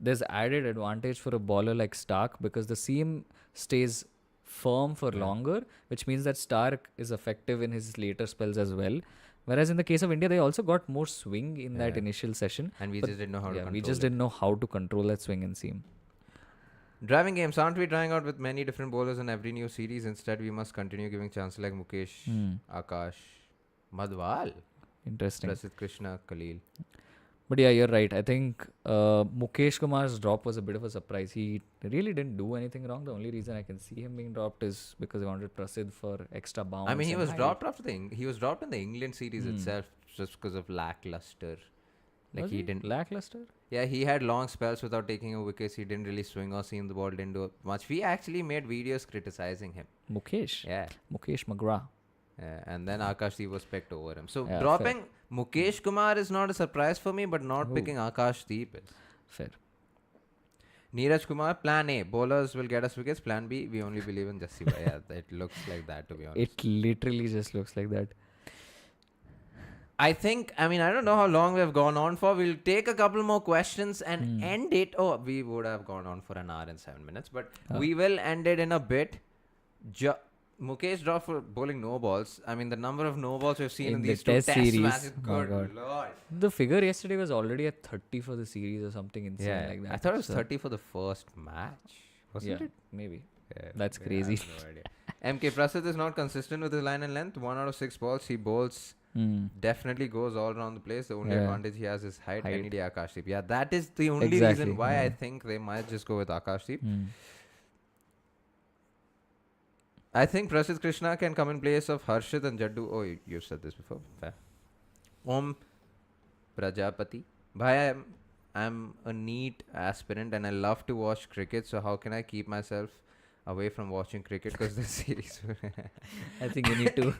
There's added advantage for a bowler like Stark because the seam stays firm for longer, which means that Stark is effective in his later spells as well. Whereas in the case of India, they also got more swing in that initial session. And we but just didn't know how to control we just it. didn't know how to control that swing and seam. Driving games, aren't we trying out with many different bowlers in every new series? Instead, we must continue giving chances like Mukesh, Akash, Madhwal, Interesting. Prasidh Krishna, Khalil. But yeah, you're right. I think Mukesh Kumar's drop was a bit of a surprise. He really didn't do anything wrong. The only reason I can see him being dropped is because they wanted Prasidh for extra bounce. I mean, he and was height. dropped after he was dropped in the England series itself just because of lackluster. Like Was he didn't. lackluster. Yeah, he had long spells without taking a wicket. He didn't really swing or seam the ball. Didn't do much. We actually made videos criticizing him. Mukesh. Yeah. Mukesh McGrath. And then Akashdeep was picked over him. So Yeah, dropping Mukesh Kumar is not a surprise for me, but not picking Akashdeep is. Fair. Neeraj Kumar, plan A. Bowlers will get us wickets. Plan B, we only believe in Jassiba. Yeah, it looks like that, to be honest. It literally just looks like that. I think, I don't know how long we have gone on for. We'll take a couple more questions and end it. Oh, we would have gone on for an hour and 7 minutes, but we will end it in a bit. Mukesh dropped for bowling no balls. I mean, the number of no balls we've seen in In the these two test test series. matches. Oh, Good God. lord. The figure yesterday was already at 30 for the series or something insane Yeah, like that. I thought it was So, 30 for the first match. Wasn't yeah, it? maybe. Yeah, That's I crazy. have no idea. MK Prasidh is not consistent with his line and length. 1 out of 6 balls he bowls. Definitely goes all around the place. The only advantage he has is height. Any day Akashdeep. Yeah, that is the only reason why I think they might just go with Akashdeep. I think Prasidh Krishna can come in place of Harshit and Jaddu. Oh, you said this before. Fair. Om Prajapati. Bhai, I'm a neat aspirant and I love to watch cricket. So how can I keep myself away from watching cricket? Because the series. I think you need to.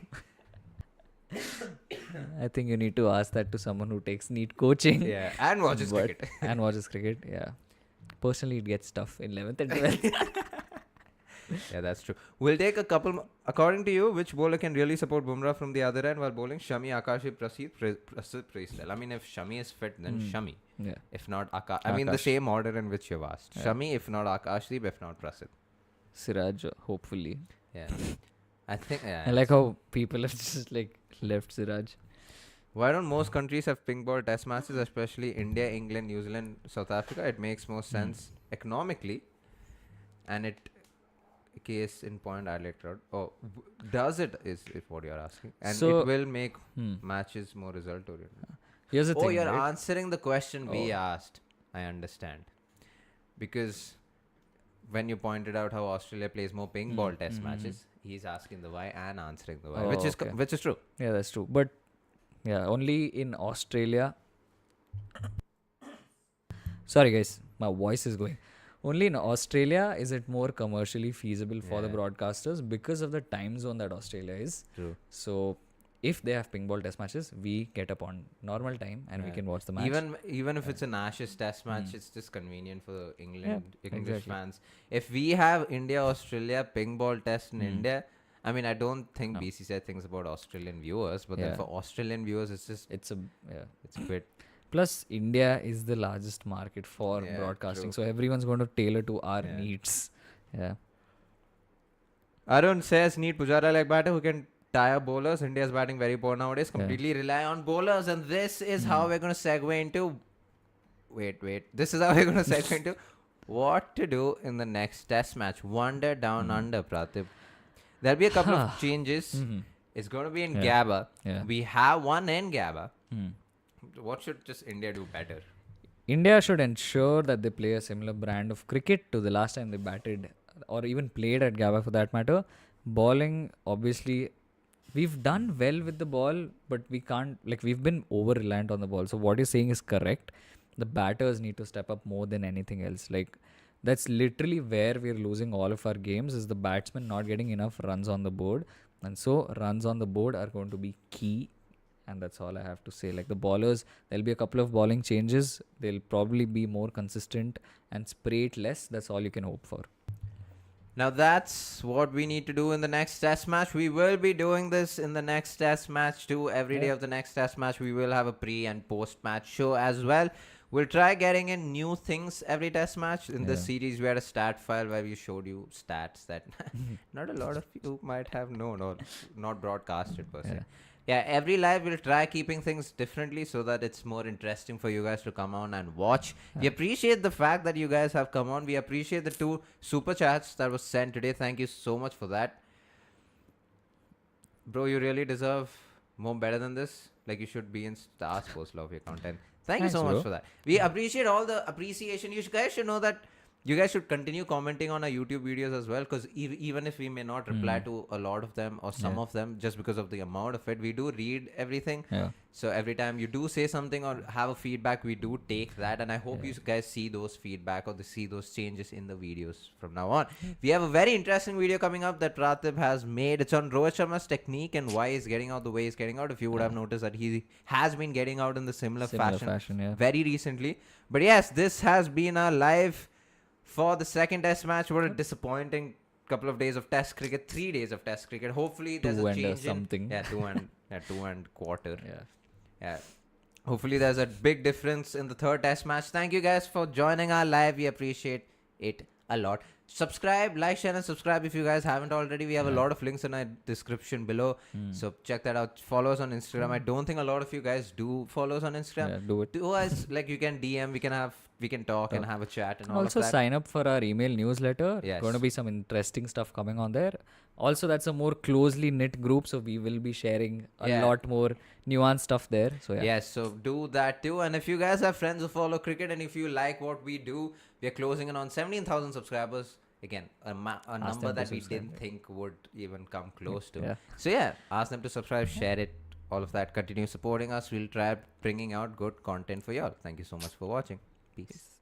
I think you need to ask that to someone who takes neat coaching. Yeah, and watches cricket. And watches cricket. Yeah. Personally, it gets tough in 11th and 12th. Yeah, that's true. We'll take a couple. According to you, which bowler can really support Bumrah from the other end while bowling? Shami, Akash, Prasidh, Praistel. I mean, if Shami is fit, then Shami. Yeah. If not, Akash. I mean, the same order in which you've asked. Yeah. Shami, if not Akashdeep, if not Prasidh. Siraj, hopefully. Yeah. I think. Yeah. I like how people have just like left Siraj. Why don't most countries have pink ball test matches, especially India, England, New Zealand, South Africa? It makes more sense economically. And it. Case in point, Adelaide crowd. Oh, does it is if what you're asking, and So- it will make matches more result oriented. Here's the Oh, thing. you're right? answering the question we asked. I understand, because when you pointed out how Australia plays more pink ball test matches, he's asking the why and answering the why, Oh, which is okay. which is true. Yeah, that's true. But yeah, only in Australia. Sorry, guys, my voice is going. Only in Australia is it more commercially feasible for the Yeah. broadcasters because of the time zone that Australia is. True. So if they have ping ball test matches, we get up on normal time and we Yeah. can watch the match. Even if it's an Ashes test match, it's just convenient for English exactly. fans. If we have India Australia ping ball test in India, I mean, I don't think BCCI thinks about Australian viewers, but then Yeah. for Australian viewers, it's just it's a it's a bit. plus India is the largest market for Yeah, broadcasting, true. so everyone's going to tailor to our Yeah. needs. Yeah. Arun says need Pujara like batter who can tire bowlers. India's batting very poor nowadays. Completely rely on bowlers, and this is how we're going to segue into. Wait. This is how we're going to segue into what to do in the next Test match. Wander down under, Praatibh. There'll be a couple of changes. It's going to be in Gabba. Yeah. We have one in Gabba. What should just India do better? India should ensure that they play a similar brand of cricket to the last time they batted or even played at Gabba for that matter. Bowling, obviously, we've done well with the ball, but we can't, like, we've been over reliant on the ball. So what you're saying is correct. the batters need to step up more than anything else. Like, that's literally where we're losing all of our games, is the batsmen not getting enough runs on the board. And so runs on the board are going to be key. And that's all I have to say. Like, the bowlers, there'll be a couple of bowling changes. They'll probably be more consistent and spray it less. That's all you can hope for. Now that's what we need to do in the next test match. We will be doing this in the next test match too. Every day of the next test match, we will have a pre and post match show as well. We'll try getting in new things every test match. In this series, we had a stat file where we showed you stats that not a lot of you might have known or not broadcasted per se. Yeah, every live we'll try keeping things differently so that it's more interesting for you guys to come on and watch. We appreciate the fact that you guys have come on. We appreciate the 2 super chats that was sent today. Thank you so much for that. Bro, you really deserve more better than this. Like, you should be in Star Sports Love your content. Thank you so much for that. We appreciate all the appreciation. You guys should know that you guys should continue commenting on our YouTube videos as well, because even if we may not reply to a lot of them or some of them just because of the amount of it, we do read everything. So every time you do say something or have a feedback, we do take that, and I hope you guys see those feedback or see those changes in the videos from now on. We have a very interesting video coming up that Praatibh has made. It's on Rohit Sharma's technique and why he's getting out the way he's getting out. If you would have noticed that he has been getting out in the similar fashion very recently. But yes, this has been our live for the second test match. What a disappointing couple of days of test cricket. 3 days of test cricket. Hopefully there's a change something. 2 and quarter. Yeah. Hopefully there's a big difference in the third test match. Thank you guys for joining our live. We appreciate it a lot. Subscribe, like, share and subscribe if you guys haven't already. We have a lot of links in our description below. So check that out. Follow us on Instagram. I don't think a lot of you guys do follow us on Instagram. Do it. Do us, like, you can DM, we can talk and have a chat and all also of that. Sign up for our email newsletter. Going to be some interesting stuff coming on there. Also, that's a more closely knit group, so we will be sharing a lot more nuanced stuff there. So yes, so do that too. And if you guys have friends who follow cricket and if you like what we do, we are closing in on 17,000 subscribers. Again, a number that we didn't think would even come close to. So ask them to subscribe, share it, all of that. Continue supporting us. We'll try bringing out good content for y'all. Thank you so much for watching. Peace.